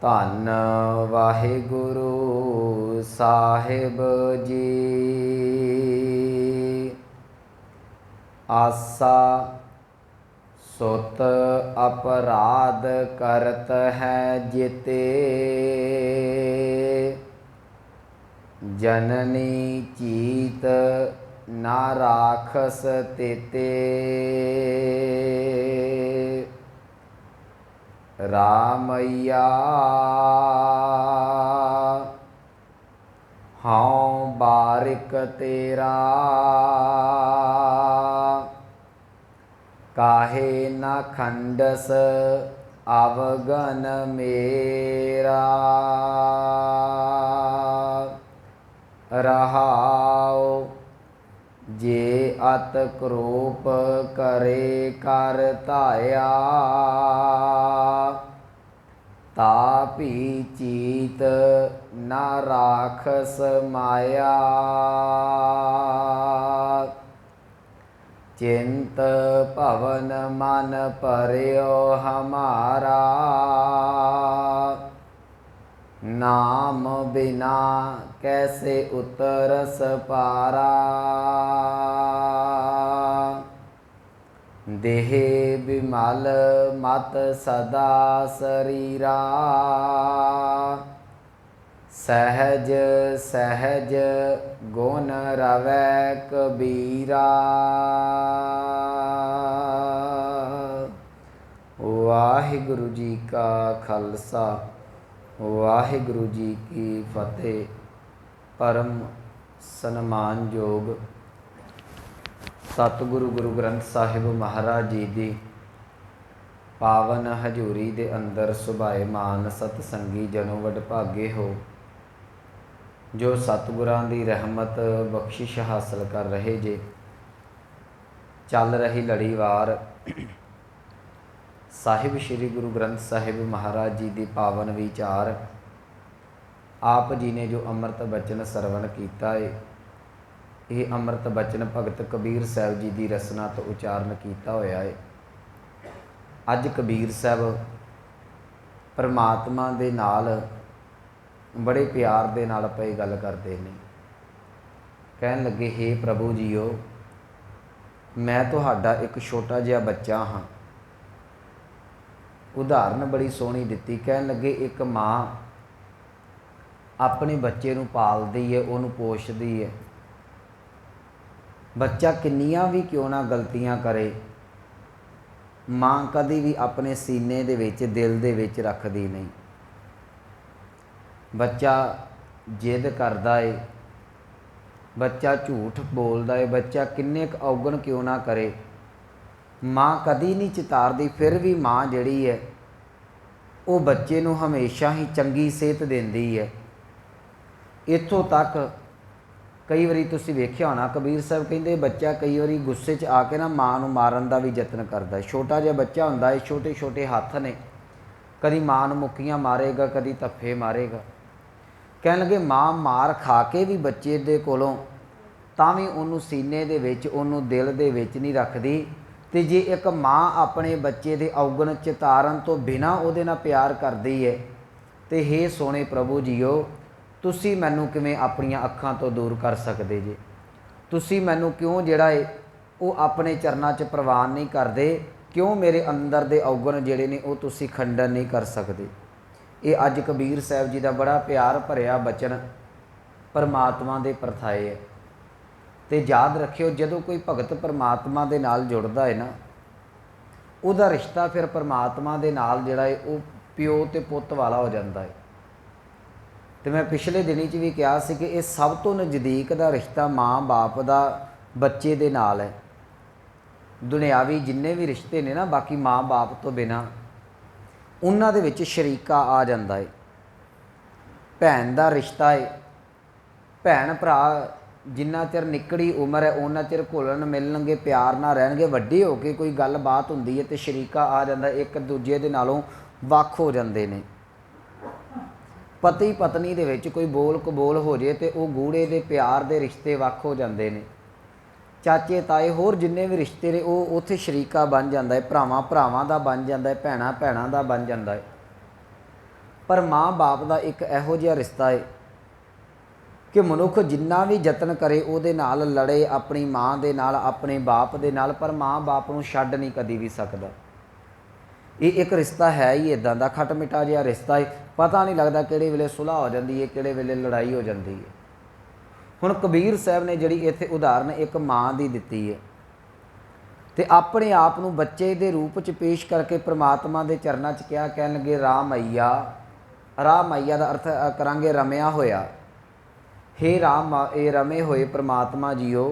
ਧੰਨ ਵਾਹਿਗੁਰੂ ਸਾਹਿਬ ਜੀ। ਆਸਾ ਸੁਤ ਅਪਰਾਧ ਕਰਤ ਹੈ ਜਿਤੇ, ਜਨਨੀ ਚੀਤ ਨਾ ਰਾਖਸ ਤੇਤੇ। ਰਾਮਈਆ ਹਉ ਬਾਰਿਕ ਤੇਰਾ, ਕਾਹੇ ਨਾ ਖੰਡਸ ਅਵਗਨ ਮੇਰਾ। ਰਹਾਉ ਜੇ ਅਤ ਕਰੋਪ ਕਰੇ ਕਰ ਧਾਇਆ, ਤਾਪੀ ਚੀਤ ਨਾ ਰਾਖਸ ਮਾਇਆ। चिंत पवन मन पर्यो हमारा, नाम बिना कैसे उतरस पारा। देह बिमल मत सदा शरीरा, सहज सहज गुण रवै कबीरा। वाहिगुरु जी का खालसा वाहिगुरु जी की फतेह। परम सन्मानयोग सतगुरु गुरु ग्रंथ साहिब महाराज जी की पावन हजूरी दे अंदर सुभाएमान सतसंगी जनों वडभागे हो, जो सतगुरां दी रहमत बख्शिश हासिल कर रहे जे। चल रही लड़ीवार साहिब श्री गुरु ग्रंथ साहिब महाराज जी दी पावन विचार, आप जी ने जो अमृत बचन सरवण किया है, ये अमृत बचन भगत कबीर साहब जी की रसना तो उचारण किया होया है। अज कबीर साहब परमात्मा दे नाल बड़े प्यार दे नाल पई गल करते हैं। कहन लगे, हे प्रभु जीओ, मैं तुहाडा एक छोटा जिहा बच्चा हाँ। उदाहरण बड़ी सोहनी दिती। कहन लगे, एक माँ अपने बच्चे नूं पालदी है, उहनूं पोषदी है। बच्चा किन्नियां भी क्यों ना गलतियां करे, माँ कदी भी अपने सीने दे विच दिल दे विच रखदी नहीं। बच्चा जिद करदा है, बच्चा झूठ बोलदा है, बच्चा किन्ने क अवगण क्यों ना करे, माँ कदी नहीं चितारदी। फिर भी माँ जिहड़ी है वो बच्चे नूं हमेशा ही चंगी सेहत दिंदी है। इत्थों तक कई बारी तुसीं वेखिया होना, कबीर साहब कहंदे बच्चा कई बारी गुस्से च आके ना माँ नूं मारन दा भी यतन करदा है। छोटा जिहा बच्चा हुंदा है, छोटे छोटे हत्थ ने, कदी माँ नूं मुक्कियां मारेगा, कदी धफ्फे मारेगा। कहन लगे, माँ मार खा के भी बच्चे दे कोलों तां भी उहनूं सीने दे विच, उहनूं दिल दे विच नहीं रखदी। ते जे एक माँ अपने बच्चे दे अवगण चितारन तो बिना उहदे नाल प्यार करदी है, ते हे सोहणे प्रभु जीओ, तुसी मैनूं किवें अपणियां अखां तो दूर कर सकदे जे? तुसी मैनूं क्यों जिहड़ा है वो अपने चरनां 'च प्रवान नहीं करदे? क्यों मेरे अंदर दे अवगण जिहड़े ने वो तुसी खंडन नहीं कर सकदे? ये अज कबीर साहब जी का बड़ा प्यार भरिया बचन परमात्मा दे परथाए है। तो याद रखियो, जदों कोई भगत परमात्मा दे नाल जुड़दा है ना, उहदा रिश्ता फिर परमात्मा दे नाल जिहड़ा है वो प्यो ते पुत्त वाला हो जाता है। तो मैं पिछले दिनी च भी कहा सी कि ये सब तो नज़दीक का रिश्ता माँ बाप का बच्चे दे नाल है। दुनियावी जिन्ने भी रिश्ते ने ना, बाकी माँ बाप तो बिना उन्हां दे विच शरीका आ जांदा है। भैन दा रिश्ता है, भैन भरा जिन्ना चिर निकड़ी उम्र है उन्ना चिर घुलन मिलणगे, प्यार नाल रहणगे। वड्डे हो के कोई गलबात हुंदी है तो शरीका आ जांदा, एक दूजे दे नालों वख हो जांदे ने। पति पत्नी दे विच कोई बोल कबोल हो जाए तो वह गूढ़े दे प्यार दे रिश्ते वख हो जांदे ने। चाचे ताए होर जिन्ने भी रिश्ते ने वो उत्थे शरीका बन जाता है, भरावां भरावां दा बन जाता है, भैणां भैणां दा बन जाता है। पर माँ बाप का एक इहो जिहा रिश्ता है कि मनुख जिन्ना भी यतन करे उहदे नाल लड़े अपनी माँ दे नाल अपने बाप दे नाल, पर माँ बाप नूं छड्ड नहीं कदी भी सकदा। ये एक रिश्ता है ही इदां दा खट मिठा जिहा रिश्ता है, पता नहीं लगता किहड़े वेले सुलह हो जाती है, किहड़े वेले लड़ाई हो जाती है। हुण कबीर साहब ने जिहड़ी इत्थे उदाहरण एक माँ दी दित्ती है ते अपने आप नूं बच्चे दे रूप च पेश करके परमात्मा दे चरनां च क्या कहन लगे, राम मैया। राम मैया का अर्थ करांगे रमिया होया। हे राम ए रमे होए परमात्मा जीओ,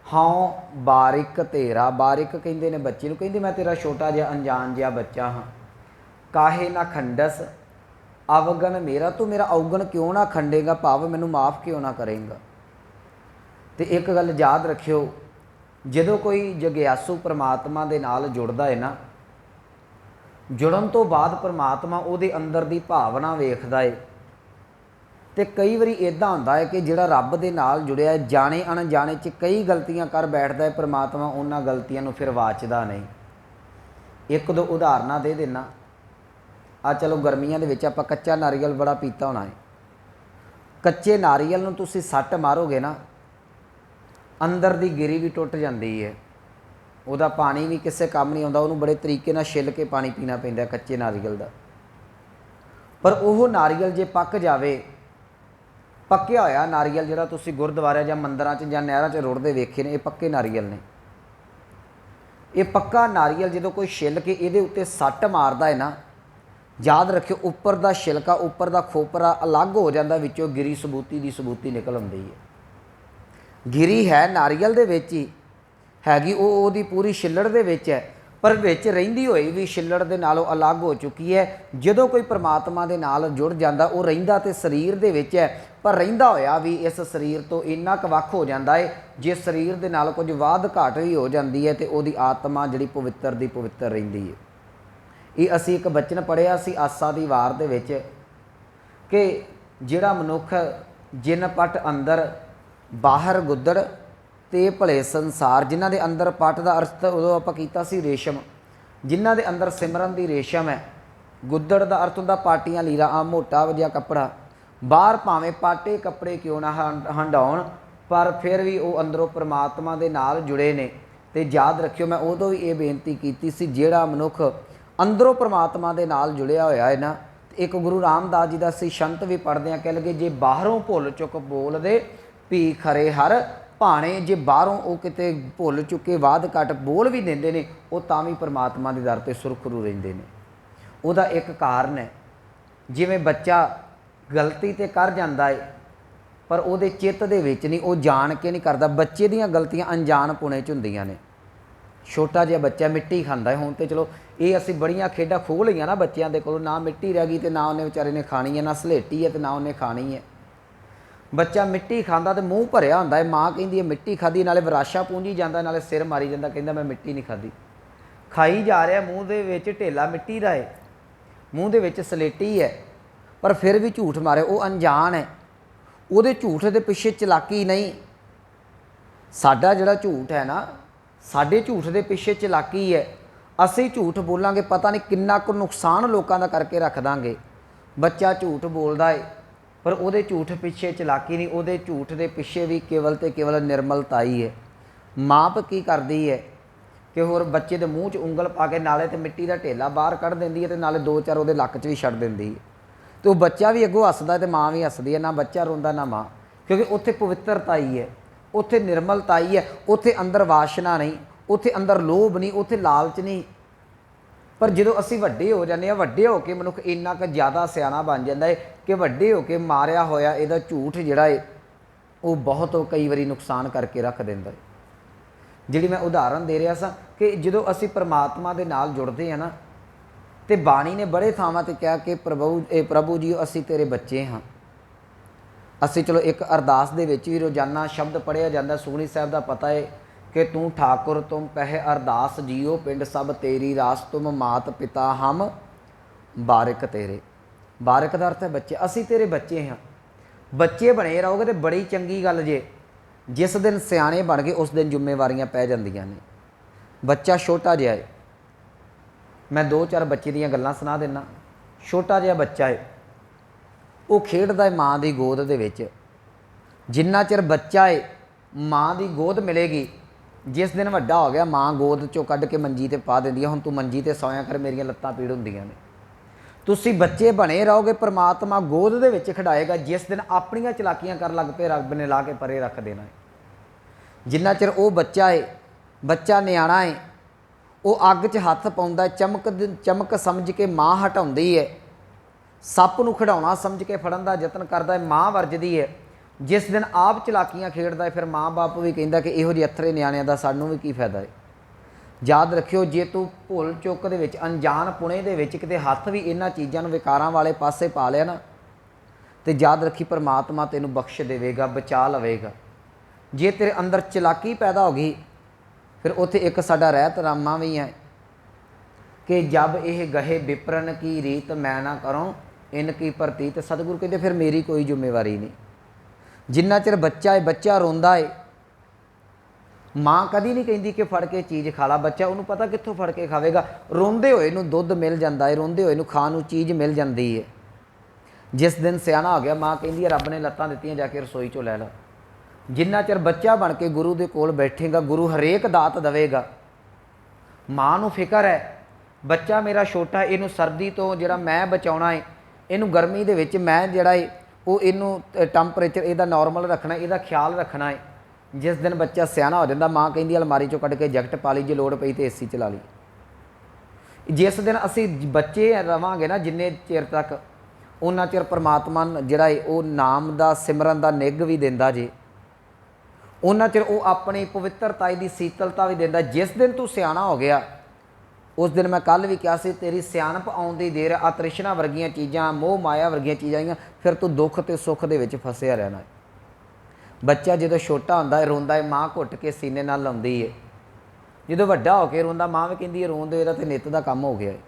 हाँ बारिक तेरा। बारिक कहिंदे ने बच्चे नूं, कहिंदे मैं तेरा छोटा जिहा अनजान जिहा बच्चा हाँ। काहे ना खंडस अवगन मेरा, तू मेरा अवगन क्यों ना खंडेगा, भाव मैनू माफ़ क्यों ना करेगा। तो एक गल याद रखियो, जदों कोई जगियासू परमात्मा दे नाल जुड़दा है ना, जुड़न तो बाद परमात्मा उहदे अंदर दी भावना वेखदा है। तो कई बारी इदां हुंदा है कि जिहड़ा रब दे नाल जुड़िया है जाने अणजाने च कई गलतियां कर बैठदा है, परमात्मा उन्हां गलतियां नूं फिर वाचदा नहीं। एक दो उदाहरणां दे देना। आ चलो गर्मियां दे विच आपां कच्चा नारियल बड़ा पीता होना है। कच्चे नारियल नूं तुसीं सੱਟ मारोगे ना, अंदर दी गिरी भी टुट जाती है, उहदा पानी भी किसी काम नहीं आउंदा, उहनूं बड़े तरीके नाल छिल के पानी पीना पैंदा कच्चे नारियल दा। पर ओह नारियल जे पक जावे, पक्या होया नारियल जिहड़ा तुसीं गुरुद्वारे जां मंदिरां च जां नहरां च रुड़दे वेखे ने, ये पक्के नारियल ने। ये पक्का नारियल जदों कोई छिल के इहदे उत्ते सੱਟ मारदा है ना, याद रखियो उपर दा छिलका उपर दा खोपरा अलग हो जाता, विचों गिरी सबूती दी सबूती निकल आउंदी है। गिरी है नारियल दे विच ही हैगी, ओहदी पूरी छिल्लड़ दे विच है, पर विच रहिंदी होई भी छिल्लड़ दे नालों अलग हो चुकी है। जदों कोई परमात्मा दे नाल जुड़ जाता, वो रहिंदा ते शरीर दे विच है, पर रहिंदा होया भी इस शरीर तो इन्ना क वख हो जाता है, जे शरीर दे नाल कुछ वाध घाट भी हो जाती है, तो उहदी आत्मा जिहड़ी पवित्र दी पवित्र रहिंदी है। ये असी एक बचन पढ़िया सी आसा दी वार दे विच कि जिहड़ा मनुख जिन पट अंदर बाहर गुद्दड़ ते भले संसार, जिन्हां दे अंदर पट दा अर्थ उदों आपां कीता सी रेशम, जिन्हां दे अंदर सिमरन दी रेशम है। गुद्दड़ दा अर्थ हुंदा पाटियां लीरा, आ मोटा जिहा कपड़ा, बाहर भावें पाटे कपड़े क्यों ना हंडाउण, पर फिर भी वो अंदरों परमात्मा दे नाल जुड़े ने। ते याद रखियो मैं उदों भी ये बेनती कीती सी, जिहड़ा मनुख अंदरों परमात्मा दे नाल जुड़िया होया है ना, एक गुरु रामदास जी का असीं शंत भी पढ़ते हैं, कह लगे जे बाहरों भुल चुक बोल दे भी खरे हर भाणे, जे बाहरों वो किते भुल चुके वाध घट बोल भी देंदे ने, वो तां भी परमात्मा दे दर ते सुरखरू रहिंदे ने। उहदा एक कारण है, जिवें बच्चा गलती ते कर जांदा है पर उहदे चित्त दे विच नहीं, वो जान के नहीं करदा। बच्चे दीयां गलतियां अनजान पुणे च हुंदियां ने। छोटा जिहा बच्चा मिट्टी खांदा है, हुण ते चलो ये असीं बड़ियां खेडां खोह लईआं ना बच्चों के कोलों, ना मिट्टी रह गई तो ना उन्हें बेचारे ने खानी है, ना सलेटी है तो ना उन्हें खानी है। बच्चा मिट्टी खांदा तो मूँह भरिया हुंदा है, माँ कहिंदी है मिट्टी खाधी, नाले वराशा पूंजी जांदा, नाले सिर मारी जांदा, कहिंदा मैं मिट्टी नहीं खाधी। खाई जा रहा, मूँह दे विच ढेला मिट्टी दा है, मूँह दे विच सलेटी है, पर फिर भी झूठ मारे, वो अनजान है। उहदे झूठ दे पिछे चलाकी नहीं। साडा जिहड़ा झूठ है ना, साडे झूठ दे पिछे चलाकी है। असीं झूठ बोलांगे, पता नहीं किन्ना कुछ नुकसान लोगों का करके रख दांगे। बच्चा झूठ बोलदा है पर उहदे झूठ पिछे चलाकी नहीं, उहदे झूठ दे पिछे भी केवल ते केवल निर्मलता ही है। माप की करदी है कि होर बच्चे दे मूँह च उंगल पा के नाले ते मिट्टी दा ढेला बाहर कढ़ दिंदी है, ते नाले दो चार उहदे लक च भी छड्ड दिंदी है। तो बच्चा भी अगों हसदा है, माँ भी हसदी है, ना बच्चा रोंदा ना माँ, क्योंकि उत्थे पवित्रता ही है, उत्थे निर्मलता ही है, उत्थे अंदर वासना नहीं, उत्थे अंदर लोभ नहीं, उत्थे लालच नहीं। पर जो असी वड्डे हो जाते हैं, वड्डे होके मनुख इन्ना क ज़्यादा सियाना बन जाता है कि वड्डे होके मारिया होया इहदा झूठ जिहड़ा है वो बहुत कई बारी नुकसान करके रख दिंदा है। जिहड़ी मैं उदाहरण दे रहा सा कि जो असी परमात्मा दे नाल जुड़ते हैं ना, तो बाणी ने बड़े थावां ते कहा कि प्रभु जी असी तेरे बच्चे हाँ। असी चलो एक अरदास दे विच भी रोज़ाना शब्द पढ़िया जाता, सुखमनी साहिब दा पता है कि तू ठाकुर तुम पह अरदास जियो, पिंड सब तेरी रास, तुम मात पिता हम बारिक तेरे। बारिक का अर्थ है बच्चे, असी तेरे बच्चे हाँ। बच्चे बने रहोगे तो बड़ी चंगी गल जे, जिस दिन सियाने बन गए उस दिन जिम्मेवारियां पै जांदियां ने। बच्चा छोटा जिहा है, मैं दो चार बच्चे दीयां गल्लां सुना देना। छोटा जिहा बच्चा है, ਉਹ ਖੇਡਦਾ ਹੈ ਮਾਂ ਦੀ ਗੋਦ ਦੇ ਵਿੱਚ। ਜਿੰਨਾ ਚਿਰ ਬੱਚਾ ਹੈ ਮਾਂ ਦੀ ਗੋਦ ਮਿਲੇਗੀ, ਜਿਸ ਦਿਨ ਵੱਡਾ ਹੋ ਗਿਆ ਮਾਂ ਗੋਦ ਚੋਂ ਕੱਢ ਕੇ ਮੰਜੀ ਤੇ ਪਾ ਦਿੰਦੀ ਹੈ, ਹੁਣ ਤੂੰ ਮੰਜੀ ਤੇ ਸੌਂਇਆ ਕਰ, ਮੇਰੀਆਂ ਲੱਤਾਂ ਪੀੜ ਹੁੰਦੀਆਂ ਨੇ। ਤੁਸੀਂ ਬੱਚੇ ਬਣੇ ਰਹੋਗੇ, ਪਰਮਾਤਮਾ ਗੋਦ ਦੇ ਵਿੱਚ ਖਿਡਾਏਗਾ। ਜਿਸ ਦਿਨ ਆਪਣੀਆਂ ਚਲਾਕੀਆਂ ਕਰਨ ਲੱਗ ਪਏ, ਰੱਬ ਨੇ ਲਾ ਕੇ ਪਰੇ ਰੱਖ ਦੇਣਾ ਹੈ। ਜਿੰਨਾ ਚਿਰ ਉਹ ਬੱਚਾ ਹੈ, ਬੱਚਾ ਨਿਆਣਾ ਹੈ, ਉਹ ਅੱਗ 'ਚ ਹੱਥ ਪਾਉਂਦਾ, ਚਮਕ ਸਮਝ ਕੇ ਮਾਂ ਹਟਾਉਂਦੀ ਹੈ, ਸੱਪ ਨੂੰ ਖਿਡਾਉਣਾ ਸਮਝ ਕੇ ਫੜਨ ਦਾ ਯਤਨ ਕਰਦਾ ਹੈ, ਮਾਂ ਵਰਜਦੀ ਹੈ। ਜਿਸ ਦਿਨ ਆਪ ਚਲਾਕੀਆਂ ਖੇਡਦਾ ਹੈ, ਫਿਰ ਮਾਂ ਬਾਪ ਵੀ ਕਹਿੰਦਾ ਕਿ ਇਹੋ ਜਿਹੇ ਅਥਰੇ ਨਿਆਣਿਆਂ ਦਾ ਸਾਨੂੰ ਵੀ ਕੀ ਫਾਇਦਾ ਹੈ। ਯਾਦ ਰੱਖਿਓ, ਜੇ ਤੂੰ ਭੁੱਲ ਚੁੱਕ ਦੇ ਵਿੱਚ, ਅਣਜਾਣ ਪੁਣੇ ਦੇ ਵਿੱਚ ਕਿਤੇ ਹੱਥ ਵੀ ਇਹਨਾਂ ਚੀਜ਼ਾਂ ਨੂੰ ਵਿਕਾਰਾਂ ਵਾਲੇ ਪਾਸੇ ਪਾ ਲਿਆ ਨਾ, ਤੇ ਯਾਦ ਰੱਖੀ ਪਰਮਾਤਮਾ ਤੈਨੂੰ ਬਖਸ਼ ਦੇਵੇਗਾ, ਬਚਾ ਲਵੇਗਾ। ਜੇ ਤੇਰੇ ਅੰਦਰ ਚਲਾਕੀ ਪੈਦਾ ਹੋ ਗਈ, ਫਿਰ ਉੱਥੇ ਇੱਕ ਸਾਡਾ ਰਹਿਤ ਰਾਮਾ ਵੀ ਹੈ ਕਿ ਜਬ ਇਹ ਗਹੇ ਵਿਪਰਨ ਕੀ ਰੀਤ ਮੈਂ ਨਾ ਕਰੂੰ ਇਨ ਕੀ ਪ੍ਰਤੀਤ। ਸਤਿਗੁਰੂ ਕਹਿੰਦੇ ਫਿਰ ਮੇਰੀ ਕੋਈ ਜ਼ਿੰਮੇਵਾਰੀ ਨਹੀਂ। ਜਿੰਨਾ ਚਿਰ ਬੱਚਾ ਹੈ, ਬੱਚਾ ਰੋਂਦਾ ਹੈ, ਮਾਂ ਕਦੀ ਨਹੀਂ ਕਹਿੰਦੀ ਕਿ ਫੜ ਕੇ ਚੀਜ਼ ਖਾ ਲਾ। ਬੱਚਾ ਉਹਨੂੰ ਪਤਾ ਕਿੱਥੋਂ ਫੜ ਕੇ ਖਾਵੇਗਾ। ਰੋਂਦੇ ਹੋਏ ਨੂੰ ਦੁੱਧ ਮਿਲ ਜਾਂਦਾ ਹੈ, ਰੋਂਦੇ ਹੋਏ ਨੂੰ ਖਾਣ ਨੂੰ ਚੀਜ਼ ਮਿਲ ਜਾਂਦੀ ਹੈ। ਜਿਸ ਦਿਨ ਸਿਆਣਾ ਹੋ ਗਿਆ, ਮਾਂ ਕਹਿੰਦੀ ਹੈ ਰੱਬ ਨੇ ਲੱਤਾਂ ਦਿੱਤੀਆਂ, ਜਾ ਕੇ ਰਸੋਈ 'ਚੋਂ ਲੈ ਲਾ। ਜਿੰਨਾ ਚਿਰ ਬੱਚਾ ਬਣ ਕੇ ਗੁਰੂ ਦੇ ਕੋਲ ਬੈਠੇਗਾ, ਗੁਰੂ ਹਰੇਕ ਦਾਤ ਦੇਵੇਗਾ। ਮਾਂ ਨੂੰ ਫਿਕਰ ਹੈ ਬੱਚਾ ਮੇਰਾ ਛੋਟਾ, ਇਹਨੂੰ ਸਰਦੀ ਤੋਂ ਜਿਹੜਾ ਮੈਂ ਬਚਾਉਣਾ ਹੈ, ਇਹਨੂੰ ਗਰਮੀ ਦੇ ਵਿੱਚ ਮੈਂ ਜਿਹੜਾ ਹੈ ਉਹ ਇਹਨੂੰ ਟੈਂਪਰੇਚਰ ਇਹਦਾ ਨਾਰਮਲ ਰੱਖਣਾ, ਇਹਦਾ ਖਿਆਲ ਰੱਖਣਾ ਹੈ। ਜਿਸ ਦਿਨ ਬੱਚਾ ਸਿਆਣਾ ਹੋ ਜਾਂਦਾ, ਮਾਂ ਕਹਿੰਦੀ ਅਲਮਾਰੀ 'ਚੋਂ ਕੱਢ ਕੇ ਜੈਕਟ ਪਾ ਲਈ, ਜੇ ਲੋੜ ਪਈ ਤਾਂ ਏਸੀ ਚਲਾ ਲਈ। ਜਿਸ ਦਿਨ ਅਸੀਂ ਬੱਚੇ ਰਵਾਂਗੇ ਨਾ, ਜਿੰਨੇ ਚਿਰ ਤੱਕ, ਉਹਨਾਂ ਚਿਰ ਪਰਮਾਤਮਾ ਜਿਹੜਾ ਹੈ ਉਹ ਨਾਮ ਦਾ ਸਿਮਰਨ ਦਾ ਨਿੱਘ ਵੀ ਦਿੰਦਾ ਜੇ, ਉਹਨਾਂ ਚਿਰ ਉਹ ਆਪਣੀ ਪਵਿੱਤਰਤਾ ਦੀ ਸੀਤਲਤਾ ਵੀ ਦਿੰਦਾ। ਜਿਸ ਦਿਨ ਤੂੰ ਸਿਆਣਾ ਹੋ ਗਿਆ, ਉਸ ਦਿਨ ਮੈਂ ਕੱਲ੍ਹ ਵੀ ਕਿਹਾ ਸੀ, ਤੇਰੀ ਸਿਆਣਪ ਆਉਣ ਦੀ ਦੇਰ, ਆ ਤ੍ਰਿਸ਼ਨਾ ਵਰਗੀਆਂ ਚੀਜ਼ਾਂ, ਮੋਹ ਮਾਇਆ ਵਰਗੀਆਂ ਚੀਜ਼ਾਂ ਆਈਆਂ, ਫਿਰ ਤੂੰ ਦੁੱਖ ਅਤੇ ਸੁੱਖ ਦੇ ਵਿੱਚ ਫਸਿਆ ਰਹਿਣਾ। ਬੱਚਾ ਜਦੋਂ ਛੋਟਾ ਹੁੰਦਾ ਹੈ, ਰੋਂਦਾ ਹੈ, ਮਾਂ ਘੁੱਟ ਕੇ ਸੀਨੇ ਨਾਲ ਲਾਉਂਦੀ ਹੈ। ਜਦੋਂ ਵੱਡਾ ਹੋ ਕੇ ਰੋਂਦਾ, ਮਾਂ ਵੀ ਕਹਿੰਦੀ ਹੈ ਰੋਣ ਦੇ, ਇਹਦਾ ਤਾਂ ਨਿੱਤ ਦਾ ਕੰਮ ਹੋ ਗਿਆ ਹੈ।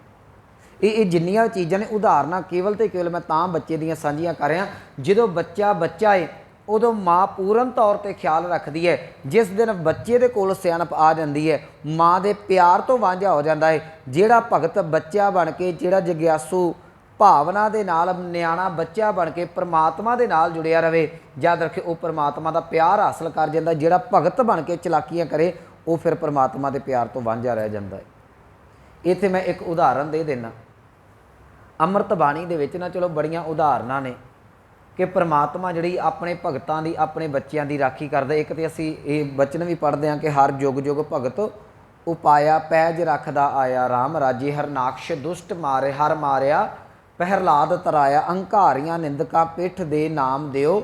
ਇਹ ਜਿੰਨੀਆਂ ਚੀਜ਼ਾਂ ਨੇ ਉਦਾਹਰਨਾਂ ਕੇਵਲ ਤੇ ਕੇਵਲ ਮੈਂ ਤਾਂ ਬੱਚੇ ਦੀਆਂ ਸਾਂਝੀਆਂ ਕਰ ਰਿਹਾ। ਜਦੋਂ ਬੱਚਾ ਹੈ, ਉਦੋਂ ਮਾਂ ਪੂਰਨ ਤੌਰ 'ਤੇ ਖਿਆਲ ਰੱਖਦੀ ਹੈ। ਜਿਸ ਦਿਨ ਬੱਚੇ ਦੇ ਕੋਲ ਸਿਆਣਪ ਆ ਜਾਂਦੀ ਹੈ, ਮਾਂ ਦੇ ਪਿਆਰ ਤੋਂ ਵਾਂਝਾ ਹੋ ਜਾਂਦਾ ਹੈ। ਜਿਹੜਾ ਭਗਤ ਬੱਚਾ ਬਣ ਕੇ, ਜਿਹੜਾ ਜਗਿਆਸੂ ਭਾਵਨਾ ਦੇ ਨਾਲ ਨਿਆਣਾ ਬੱਚਾ ਬਣ ਕੇ ਪਰਮਾਤਮਾ ਦੇ ਨਾਲ ਜੁੜਿਆ ਰਹੇ, ਯਾਦ ਰੱਖੇ ਉਹ ਪਰਮਾਤਮਾ ਦਾ ਪਿਆਰ ਹਾਸਲ ਕਰ ਜਾਂਦਾ। ਜਿਹੜਾ ਭਗਤ ਬਣ ਕੇ ਚਲਾਕੀਆਂ ਕਰੇ, ਉਹ ਫਿਰ ਪਰਮਾਤਮਾ ਦੇ ਪਿਆਰ ਤੋਂ ਵਾਂਝਾ ਰਹਿ ਜਾਂਦਾ ਹੈ। ਇੱਥੇ ਮੈਂ ਇੱਕ ਉਦਾਹਰਨ ਦੇ ਦਿੰਦਾ। ਅੰਮ੍ਰਿਤ ਬਾਣੀ ਦੇ ਵਿੱਚ ਨਾ ਚਲੋ ਬੜੀਆਂ ਉਦਾਹਰਨਾਂ ਨੇ ਕਿ ਪਰਮਾਤਮਾ ਜਿਹੜੀ ਆਪਣੇ ਭਗਤਾਂ ਦੀ, ਆਪਣੇ ਬੱਚਿਆਂ ਦੀ ਰਾਖੀ ਕਰਦਾ। ਇੱਕ ਤਾਂ ਅਸੀਂ ਇਹ ਬਚਨ ਵੀ ਪੜ੍ਹਦੇ ਹਾਂ ਕਿ ਹਰ ਜੁਗ ਜੁਗ ਭਗਤ ਉਪਾਇਆ, ਪੈਜ ਰੱਖਦਾ ਆਇਆ, ਰਾਮ ਰਾਜੇ ਹਰਨਾਕਸ਼ ਦੁਸ਼ਟ ਮਾਰੇ, ਹਰ ਮਾਰਿਆ ਪਹਿਰਲਾਦ ਤਰਾਇਆ, ਅੰਕਾਰੀਆਂ ਨਿੰਦਕਾਂ ਪਿੱਠ ਦੇ ਨਾਮ ਦਿਓ,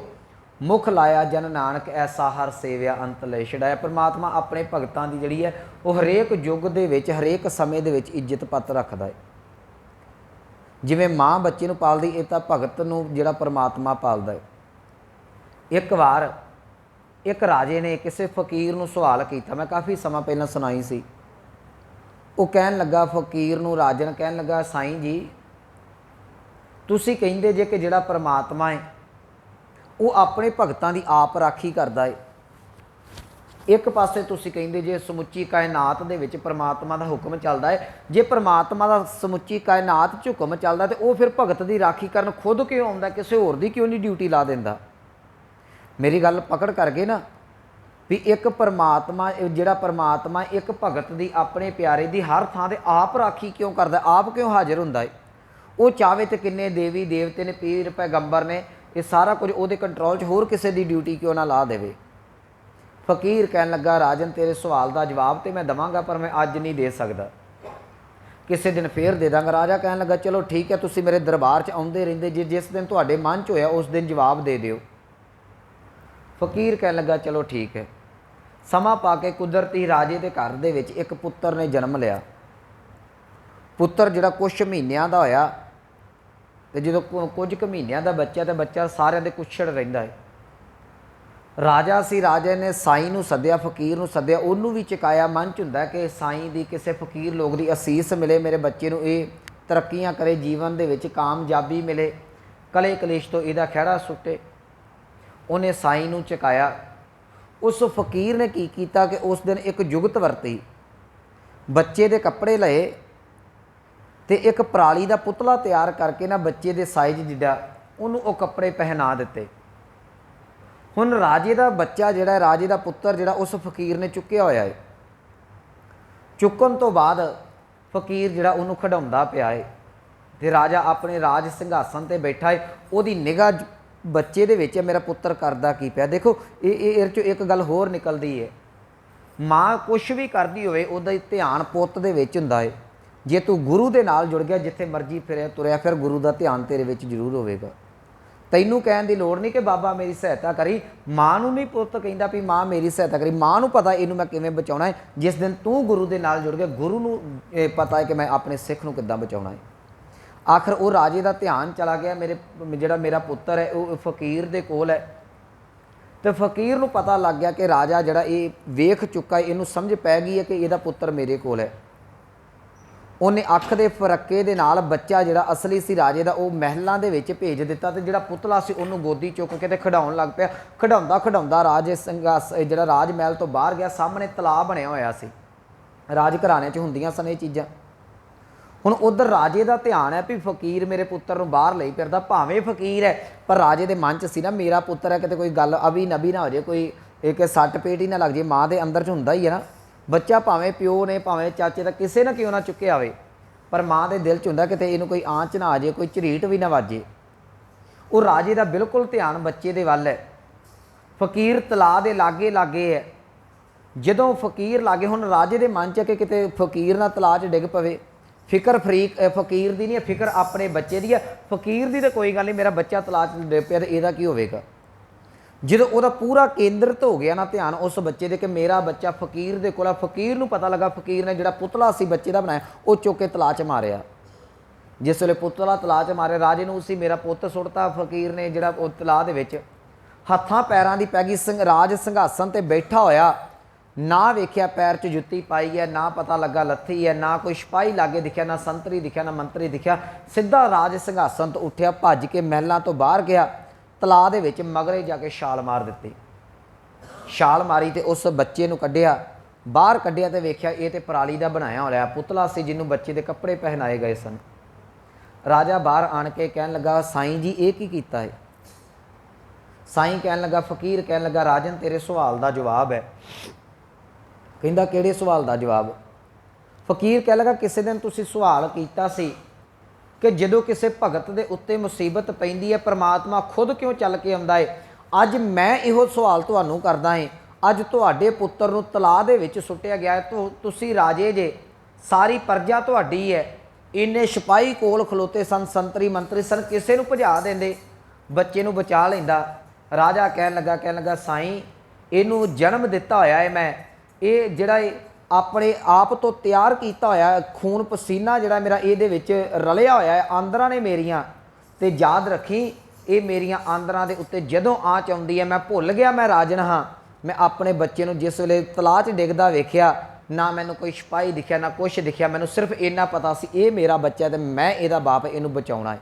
ਮੁਖ ਲਾਇਆ ਜਨ ਨਾਨਕ ਐਸਾ ਹਰ ਸੇਵਿਆ, ਅੰਤ ਲੈ ਛਡਾਇਆ। ਪਰਮਾਤਮਾ ਆਪਣੇ ਭਗਤਾਂ ਦੀ ਜਿਹੜੀ ਹੈ ਉਹ ਹਰੇਕ ਯੁੱਗ ਦੇ ਵਿੱਚ, ਹਰੇਕ ਸਮੇਂ ਦੇ ਵਿੱਚ ਇੱਜ਼ਤ ਪੱਤ ਰੱਖਦਾ ਹੈ। ਜਿਵੇਂ ਮਾਂ ਬੱਚੇ ਨੂੰ ਪਾਲਦੀ, ਇਹ ਤਾਂ ਭਗਤ ਨੂੰ ਜਿਹੜਾ ਪਰਮਾਤਮਾ ਪਾਲਦਾ ਹੈ। ਇੱਕ ਵਾਰ ਇੱਕ ਰਾਜੇ ਨੇ ਕਿਸੇ ਫਕੀਰ ਨੂੰ ਸਵਾਲ ਕੀਤਾ, ਮੈਂ ਕਾਫੀ ਸਮਾਂ ਪਹਿਲਾਂ ਸੁਣਾਈ ਸੀ। ਉਹ ਕਹਿਣ ਲੱਗਾ ਫਕੀਰ ਨੂੰ, ਰਾਜਨ ਕਹਿਣ ਲੱਗਾ, ਸਾਈਂ ਜੀ ਤੁਸੀਂ ਕਹਿੰਦੇ ਜੇ ਕਿ ਜਿਹੜਾ ਪਰਮਾਤਮਾ ਹੈ ਉਹ ਆਪਣੇ ਭਗਤਾਂ ਦੀ ਆਪ ਰਾਖੀ ਕਰਦਾ ਹੈ। ਇੱਕ ਪਾਸੇ ਤੁਸੀਂ ਕਹਿੰਦੇ ਜੇ ਸਮੁੱਚੀ ਕਾਇਨਾਤ ਦੇ ਵਿੱਚ ਪਰਮਾਤਮਾ ਦਾ ਹੁਕਮ ਚੱਲਦਾ ਹੈ। ਜੇ ਪਰਮਾਤਮਾ ਦਾ ਸਮੁੱਚੀ ਕਾਇਨਾਤ 'ਚ ਹੁਕਮ ਚੱਲਦਾ, ਤੇ ਉਹ ਫਿਰ ਭਗਤ ਦੀ ਰਾਖੀ ਕਰਨ ਖੁਦ ਕਿਉਂ ਆਉਂਦਾ, ਕਿਸੇ ਹੋਰ ਦੀ ਕਿਉਂ ਨਹੀਂ ਡਿਊਟੀ ਲਾ ਦਿੰਦਾ। ਮੇਰੀ ਗੱਲ ਪਕੜ ਕਰ ਗਏ ਨਾ ਵੀ ਇੱਕ ਪਰਮਾਤਮਾ, ਜਿਹੜਾ ਪਰਮਾਤਮਾ ਇੱਕ ਭਗਤ ਦੀ, ਆਪਣੇ ਪਿਆਰੇ ਦੀ ਹਰ ਥਾਂ 'ਤੇ ਆਪ ਰਾਖੀ ਕਿਉਂ ਕਰਦਾ, ਆਪ ਕਿਉਂ ਹਾਜ਼ਰ ਹੁੰਦਾ ਹੈ। ਉਹ ਚਾਹਵੇ ਤੇ ਕਿੰਨੇ ਦੇਵੀ ਦੇਵਤੇ ਨੇ, ਪੀਰ ਪੈਗੰਬਰ ਨੇ, ਇਹ ਸਾਰਾ ਕੁਝ ਉਹਦੇ ਕੰਟਰੋਲ 'ਚ, ਹੋਰ ਕਿਸੇ ਦੀ ਡਿਊਟੀ ਕਿਉਂ ਨਾ ਲਾ ਦੇਵੇ। ਫਕੀਰ ਕਹਿਣ ਲੱਗਾ, ਰਾਜਨ ਤੇਰੇ ਸਵਾਲ ਦਾ ਜਵਾਬ ਤੇ ਮੈਂ ਦੇਵਾਂਗਾ, ਪਰ ਮੈਂ ਅੱਜ ਨਹੀਂ ਦੇ ਸਕਦਾ, ਕਿਸੇ ਦਿਨ ਫੇਰ ਦੇ ਦਾਂਗਾ। ਰਾਜਾ ਕਹਿਣ ਲੱਗਾ, ਚਲੋ ਠੀਕ ਹੈ, ਤੁਸੀਂ ਮੇਰੇ ਦਰਬਾਰ 'ਚ ਆਉਂਦੇ ਰਹਿੰਦੇ, ਜੇ ਜਿਸ ਦਿਨ ਤੁਹਾਡੇ ਮਨ 'ਚ ਹੋਇਆ ਉਸ ਦਿਨ ਜਵਾਬ ਦੇ ਦਿਓ। ਫਕੀਰ ਕਹਿਣ ਲੱਗਾ, ਚਲੋ ਠੀਕ ਹੈ। ਸਮਾਂ ਪਾ ਕੇ ਕੁਦਰਤੀ ਰਾਜੇ ਦੇ ਘਰ ਦੇ ਵਿੱਚ ਇੱਕ ਪੁੱਤਰ ਨੇ ਜਨਮ ਲਿਆ। ਪੁੱਤਰ ਜਿਹੜਾ ਕੁਛ ਮਹੀਨਿਆਂ ਦਾ ਹੋਇਆ, ਤੇ ਜਦੋਂ ਕੁਝ ਕੁ ਮਹੀਨਿਆਂ ਦਾ ਬੱਚਾ, ਤੇ ਬੱਚਾ ਸਾਰਿਆਂ ਦੇ ਕੁੱਛੜ ਰਹਿੰਦਾ ਹੈ। ਰਾਜਾ ਸੀ, ਰਾਜੇ ਨੇ ਸਾਈਂ ਨੂੰ ਸੱਦਿਆ, ਫਕੀਰ ਨੂੰ ਸੱਦਿਆ, ਉਹਨੂੰ ਵੀ ਚਕਾਇਆ। ਮਨ 'ਚ ਹੁੰਦਾ ਕਿ ਸਾਈਂ ਦੀ, ਕਿਸੇ ਫਕੀਰ ਲੋਕ ਦੀ ਅਸੀਸ ਮਿਲੇ, ਮੇਰੇ ਬੱਚੇ ਨੂੰ ਇਹ ਤਰੱਕੀਆਂ ਕਰੇ, ਜੀਵਨ ਦੇ ਵਿੱਚ ਕਾਮਯਾਬੀ ਮਿਲੇ, ਕਲੇ ਕਲੇਸ਼ ਤੋਂ ਇਹਦਾ ਖਹਿੜਾ ਸੁੱਟੇ। ਉਹਨੇ ਸਾਈਂ ਨੂੰ ਚਕਾਇਆ। ਉਸ ਫਕੀਰ ਨੇ ਕੀ ਕੀਤਾ ਕਿ ਉਸ ਦਿਨ ਇੱਕ ਜੁਗਤ ਵਰਤੀ, ਬੱਚੇ ਦੇ ਕੱਪੜੇ ਲਏ ਤੇ ਇੱਕ ਪਰਾਲੀ ਦਾ ਪੁਤਲਾ ਤਿਆਰ ਕਰਕੇ ਨਾ ਬੱਚੇ ਦੇ ਸਾਈਜ਼ ਜਿੱਡਾ ਉਹਨੂੰ ਉਹ ਕੱਪੜੇ ਪਹਿਨਾ ਦਿੱਤੇ। ਹੁਣ ਰਾਜੇ ਦਾ ਬੱਚਾ ਜਿਹੜਾ, ਰਾਜੇ ਦਾ ਪੁੱਤਰ ਜਿਹੜਾ, ਉਸ ਫਕੀਰ ਨੇ ਚੁੱਕਿਆ ਹੋਇਆ ਹੈ। ਚੁੱਕਣ ਤੋਂ ਬਾਅਦ ਫਕੀਰ ਜਿਹੜਾ ਉਹਨੂੰ ਖਿਡਾਉਂਦਾ ਪਿਆ ਹੈ ਤੇ ਰਾਜਾ ਆਪਣੇ ਰਾਜ ਸਿੰਘਾਸਨ ਤੇ ਬੈਠਾ ਹੈ। ਉਹਦੀ ਨਿਗਾਹ ਬੱਚੇ ਦੇ ਵਿੱਚ, ਮੇਰਾ ਪੁੱਤਰ ਕਰਦਾ ਕੀ ਪਿਆ। ਦੇਖੋ ਇਹ 'ਚੋਂ ਇੱਕ ਗੱਲ ਹੋਰ ਨਿਕਲਦੀ ਹੈ, ਮਾਂ ਕੁਛ ਵੀ ਕਰਦੀ ਹੋਵੇ ਉਹਦਾ ਧਿਆਨ ਪੁੱਤ ਦੇ ਵਿੱਚ ਹੁੰਦਾ ਹੈ। ਜੇ ਤੂੰ ਗੁਰੂ ਦੇ ਨਾਲ ਜੁੜ ਗਿਆ, ਜਿੱਥੇ ਮਰਜ਼ੀ ਫਿਰਿਆ ਤੁਰਿਆ, ਫਿਰ ਗੁਰੂ ਦਾ ਧਿਆਨ ਤੇਰੇ ਵਿੱਚ ਜ਼ਰੂਰ ਹੋਵੇਗਾ। ਤੈਨੂੰ ਕਹਿਣ ਦੀ ਲੋੜ ਨਹੀਂ ਕਿ ਬਾਬਾ ਮੇਰੀ ਸਹਾਇਤਾ ਕਰੀ। ਮਾਂ ਨੂੰ ਨਹੀਂ ਪੁੱਤ ਕਹਿੰਦਾ ਵੀ ਮਾਂ ਮੇਰੀ ਸਹਾਇਤਾ ਕਰੀ, ਮਾਂ ਨੂੰ ਪਤਾ ਇਹਨੂੰ ਮੈਂ ਕਿਵੇਂ ਬਚਾਉਣਾ ਹੈ। ਜਿਸ ਦਿਨ ਤੂੰ ਗੁਰੂ ਦੇ ਨਾਲ ਜੁੜ ਗਿਆ, ਗੁਰੂ ਨੂੰ ਇਹ ਪਤਾ ਹੈ ਕਿ ਮੈਂ ਆਪਣੇ ਸਿੱਖ ਨੂੰ ਕਿੱਦਾਂ ਬਚਾਉਣਾ ਹੈ। ਆਖਰ ਉਹ ਰਾਜੇ ਦਾ ਧਿਆਨ ਚਲਾ ਗਿਆ, ਜਿਹੜਾ ਮੇਰਾ ਪੁੱਤਰ ਹੈ ਉਹ ਫਕੀਰ ਦੇ ਕੋਲ ਹੈ। ਤੇ ਫਕੀਰ ਨੂੰ ਪਤਾ ਲੱਗ ਗਿਆ ਕਿ ਰਾਜਾ ਜਿਹੜਾ ਇਹ ਵੇਖ ਚੁੱਕਾ ਹੈ, ਇਹਨੂੰ ਸਮਝ ਪੈ ਗਈ ਹੈ ਕਿ ਇਹਦਾ ਪੁੱਤਰ ਮੇਰੇ ਕੋਲ ਹੈ। ਉਹਨੇ ਅੱਖ ਦੇ ਫਰੱਕੇ ਦੇ ਨਾਲ ਬੱਚਾ ਜਿਹੜਾ ਅਸਲੀ ਸੀ ਰਾਜੇ ਦਾ, ਉਹ ਮਹਿਲਾਂ ਦੇ ਵਿੱਚ ਭੇਜ ਦਿੱਤਾ ਤੇ ਜਿਹੜਾ ਪੁਤਲਾ ਸੀ ਉਹਨੂੰ ਗੋਦੀ ਚੁੱਕ ਕੇ ਤੇ ਖਿਡਾਉਣ ਲੱਗ ਪਿਆ। ਖਿਡਾਉਂਦਾ ਖਿਡਾਉਂਦਾ ਰਾਜੇ ਜਿਹੜਾ ਰਾਜ ਮਹਿਲ ਤੋਂ ਬਾਹਰ ਗਿਆ। ਸਾਹਮਣੇ ਤਲਾਬ ਬਣਿਆ ਹੋਇਆ ਸੀ, ਰਾਜ ਘਰਾਣੇ 'ਚ ਹੁੰਦੀਆਂ ਸਨ ਇਹ ਚੀਜ਼ਾਂ। ਹੁਣ ਉਧਰ ਰਾਜੇ ਦਾ ਧਿਆਨ ਹੈ ਵੀ ਫਕੀਰ ਮੇਰੇ ਪੁੱਤਰ ਨੂੰ ਬਾਹਰ ਲਈ ਫਿਰਦਾ। ਭਾਵੇਂ ਫਕੀਰ ਹੈ ਪਰ ਰਾਜੇ ਦੇ ਮਨ 'ਚ ਸੀ ਨਾ, ਮੇਰਾ ਪੁੱਤਰ ਹੈ, ਕਿਤੇ ਕੋਈ ਗੱਲ ਅਭੀ ਨਬੀ ਨਾ ਹੋ ਜਾਏ, ਕੋਈ ਇੱਕ ਸੱਟ ਪੇਟ ਹੀ ਨਾ ਲੱਗ ਜੇ। ਮਾਂ ਦੇ ਅੰਦਰ 'ਚ ਹੁੰਦਾ ਹੀ ਹੈ ਨਾ, ਬੱਚਾ ਭਾਵੇਂ ਪਿਓ ਨੇ ਭਾਵੇਂ ਚਾਚੇ ਦਾ ਕਿਸੇ ਨਾ ਕਿਉਂ ਨਾ ਚੁੱਕਿਆ ਹੋਵੇ, ਪਰ ਮਾਂ ਦੇ ਦਿਲ 'ਚ ਹੁੰਦਾ ਕਿਤੇ ਇਹਨੂੰ ਕੋਈ ਆਂਚ ਨਾ ਆ ਜਾਏ, ਕੋਈ ਝਰੀਟ ਵੀ ਨਾ ਵੱਜੇ। ਉਹ ਰਾਜੇ ਦਾ ਬਿਲਕੁਲ ਧਿਆਨ ਬੱਚੇ ਦੇ ਵੱਲ ਹੈ। ਫਕੀਰ ਤਲਾਅ ਦੇ ਲਾਗੇ ਲਾਗੇ ਹੈ। ਜਦੋਂ ਫਕੀਰ ਲਾਗੇ, ਹੁਣ ਰਾਜੇ ਦੇ ਮਨ 'ਚ ਕਿ ਕਿਤੇ ਫਕੀਰ ਨਾ ਤਲਾਅ 'ਚ ਡਿੱਗ ਪਵੇ। ਫਿਕਰ ਫਕੀਰ ਦੀ ਨਹੀਂ ਹੈ, ਫਿਕਰ ਆਪਣੇ ਬੱਚੇ ਦੀ ਹੈ। ਫਕੀਰ ਦੀ ਤਾਂ ਕੋਈ ਗੱਲ ਨਹੀਂ, ਮੇਰਾ ਬੱਚਾ ਤਲਾਅ 'ਚ ਡਿੱਗ ਪਿਆ ਤੇ ਇਹਦਾ ਕੀ ਹੋਵੇਗਾ। ਜਦੋਂ ਉਹਦਾ ਪੂਰਾ ਕੇਂਦਰਿਤ ਹੋ ਗਿਆ ਨਾ ਧਿਆਨ ਉਸ ਬੱਚੇ ਦੇ ਕਿ ਮੇਰਾ ਬੱਚਾ ਫਕੀਰ ਦੇ ਕੋਲ ਆ, ਫਕੀਰ ਨੂੰ ਪਤਾ ਲੱਗਾ ਫਕੀਰ ਨੇ ਜਿਹੜਾ ਪੁਤਲਾ ਸੀ ਬੱਚੇ ਦਾ ਬਣਾਇਆ ਉਹ ਚੁੱਕ ਕੇ ਤਲਾਅ 'ਚ ਮਾਰਿਆ। ਜਿਸ ਵੇਲੇ ਪੁਤਲਾ ਤਲਾਅ 'ਚ ਮਾਰਿਆ, ਰਾਜੇ ਨੂੰ ਉਸੀ ਮੇਰਾ ਪੁੱਤ ਸੁੱਟਤਾ ਫਕੀਰ ਨੇ ਜਿਹੜਾ ਉਹ ਤਲਾਅ ਦੇ ਵਿੱਚ। ਹੱਥਾਂ ਪੈਰਾਂ ਦੀ ਪੈ ਗਈ। ਰਾਜ ਸਿੰਘਾਸਨ ਤੇ ਬੈਠਾ ਹੋਇਆ, ਨਾ ਵੇਖਿਆ ਪੈਰ 'ਚ ਜੁੱਤੀ ਪਾਈ ਹੈ, ਨਾ ਪਤਾ ਲੱਗਾ ਲੱਥੀ ਹੈ, ਨਾ ਕੋਈ ਸਿਪਾਹੀ ਲਾਗੇ ਦਿਖਿਆ, ਨਾ ਸੰਤਰੀ ਦਿਖਿਆ, ਨਾ ਮੰਤਰੀ ਦਿਖਿਆ। ਸਿੱਧਾ ਰਾਜ ਸਿੰਘਾਸਨ ਤੋਂ ਉੱਠਿਆ, ਭੱਜ ਕੇ ਮਹਿਲਾਂ ਤੋਂ ਬਾਹਰ ਗਿਆ, ਤਲਾਅ ਦੇ ਵਿੱਚ ਮਗਰੇ ਜਾ ਕੇ ਛਾਲ ਮਾਰ ਦਿੱਤੀ। ਛਾਲ ਮਾਰੀ ਤੇ ਉਸ ਬੱਚੇ ਨੂੰ ਕੱਢਿਆ, ਬਾਹਰ ਕੱਢਿਆ ਤੇ ਵੇਖਿਆ ਇਹ ਤੇ ਪਰਾਲੀ ਦਾ ਬਣਾਇਆ ਹੋਇਆ ਪੁਤਲਾ ਸੀ ਜਿਹਨੂੰ ਬੱਚੇ ਦੇ ਕੱਪੜੇ ਪਹਿਨਾਏ ਗਏ ਸਨ। ਰਾਜਾ ਬਾਹਰ ਆਣ ਕੇ ਕਹਿਣ ਲੱਗਾ, ਸਾਈਂ ਜੀ ਇਹ ਕੀ ਕੀਤਾ ਹੈ। ਸਾਈਂ ਕਹਿਣ ਲੱਗਾ, ਫਕੀਰ ਕਹਿਣ ਲੱਗਾ, ਰਾਜਨ ਤੇਰੇ ਸਵਾਲ ਦਾ ਜਵਾਬ ਹੈ। ਕਹਿੰਦਾ ਕਿਹੜੇ ਸਵਾਲ ਦਾ ਜਵਾਬ। ਫਕੀਰ ਕਹਿਣ ਲੱਗਾ, ਕਿਸੇ ਦਿਨ ਤੁਸੀਂ ਸਵਾਲ ਕੀਤਾ ਸੀ ਕਿ ਜਦੋਂ ਕਿਸੇ ਭਗਤ ਦੇ ਉੱਤੇ ਮੁਸੀਬਤ ਪੈਂਦੀ ਹੈ ਪਰਮਾਤਮਾ ਖੁਦ ਕਿਉਂ ਚੱਲ ਕੇ ਆਉਂਦਾ ਹੈ। ਅੱਜ ਮੈਂ ਇਹੋ ਸਵਾਲ ਤੁਹਾਨੂੰ ਕਰਦਾ ਹਾਂ। ਅੱਜ ਤੁਹਾਡੇ ਪੁੱਤਰ ਨੂੰ ਤਲਾਅ ਦੇ ਵਿੱਚ ਸੁੱਟਿਆ ਗਿਆ ਹੈ, ਤੁਸੀਂ ਰਾਜੇ ਜੇ, ਸਾਰੀ ਪ੍ਰਜਾ ਤੁਹਾਡੀ ਹੈ, ਇੰਨੇ ਸਿਪਾਹੀ ਕੋਲ ਖਲੋਤੇ ਸਨ, ਸੰਤਰੀ ਮੰਤਰੀ ਸਨ, ਕਿਸੇ ਨੂੰ ਭਜਾ ਦਿੰਦੇ, ਬੱਚੇ ਨੂੰ ਬਚਾ ਲੈਂਦਾ। ਰਾਜਾ ਕਹਿਣ ਲੱਗਾ ਸਾਈਂ ਇਹਨੂੰ ਜਨਮ ਦਿੱਤਾ ਹੋਇਆ ਹੈ ਮੈਂ, ਇਹ ਜਿਹੜਾ ਆਪਣੇ ਆਪ ਤੋਂ ਤਿਆਰ ਕੀਤਾ ਹੋਇਆ ਖੂਨ ਪਸੀਨਾ ਜਿਹੜਾ ਮੇਰਾ ਇਹਦੇ ਵਿੱਚ ਰਲਿਆ ਹੋਇਆ ਹੈ, ਆਂਦਰਾਂ ਨੇ ਮੇਰੀਆਂ। ਤੇ ਯਾਦ ਰੱਖੀ ਇਹ ਮੇਰੀਆਂ ਆਂਦਰਾਂ ਦੇ ਉੱਤੇ ਜਦੋਂ ਆਂਚ ਆਉਂਦੀ ਹੈ, ਮੈਂ ਭੁੱਲ ਗਿਆ ਮੈਂ ਰਾਜਨ ਹਾਂ। ਮੈਂ ਆਪਣੇ ਬੱਚੇ ਨੂੰ ਜਿਸ ਵੇਲੇ ਤਲਾਅ 'ਚ ਡਿੱਗਦਾ ਵੇਖਿਆ, ਨਾ ਮੈਨੂੰ ਕੋਈ ਸਿਪਾਹੀ ਦਿਖਿਆ, ਨਾ ਕੁਛ ਦਿਖਿਆ, ਮੈਨੂੰ ਸਿਰਫ ਇੰਨਾ ਪਤਾ ਸੀ ਇਹ ਮੇਰਾ ਬੱਚਾ ਤੇ ਮੈਂ ਇਹਦਾ ਬਾਪ, ਇਹਨੂੰ ਬਚਾਉਣਾ ਹੈ।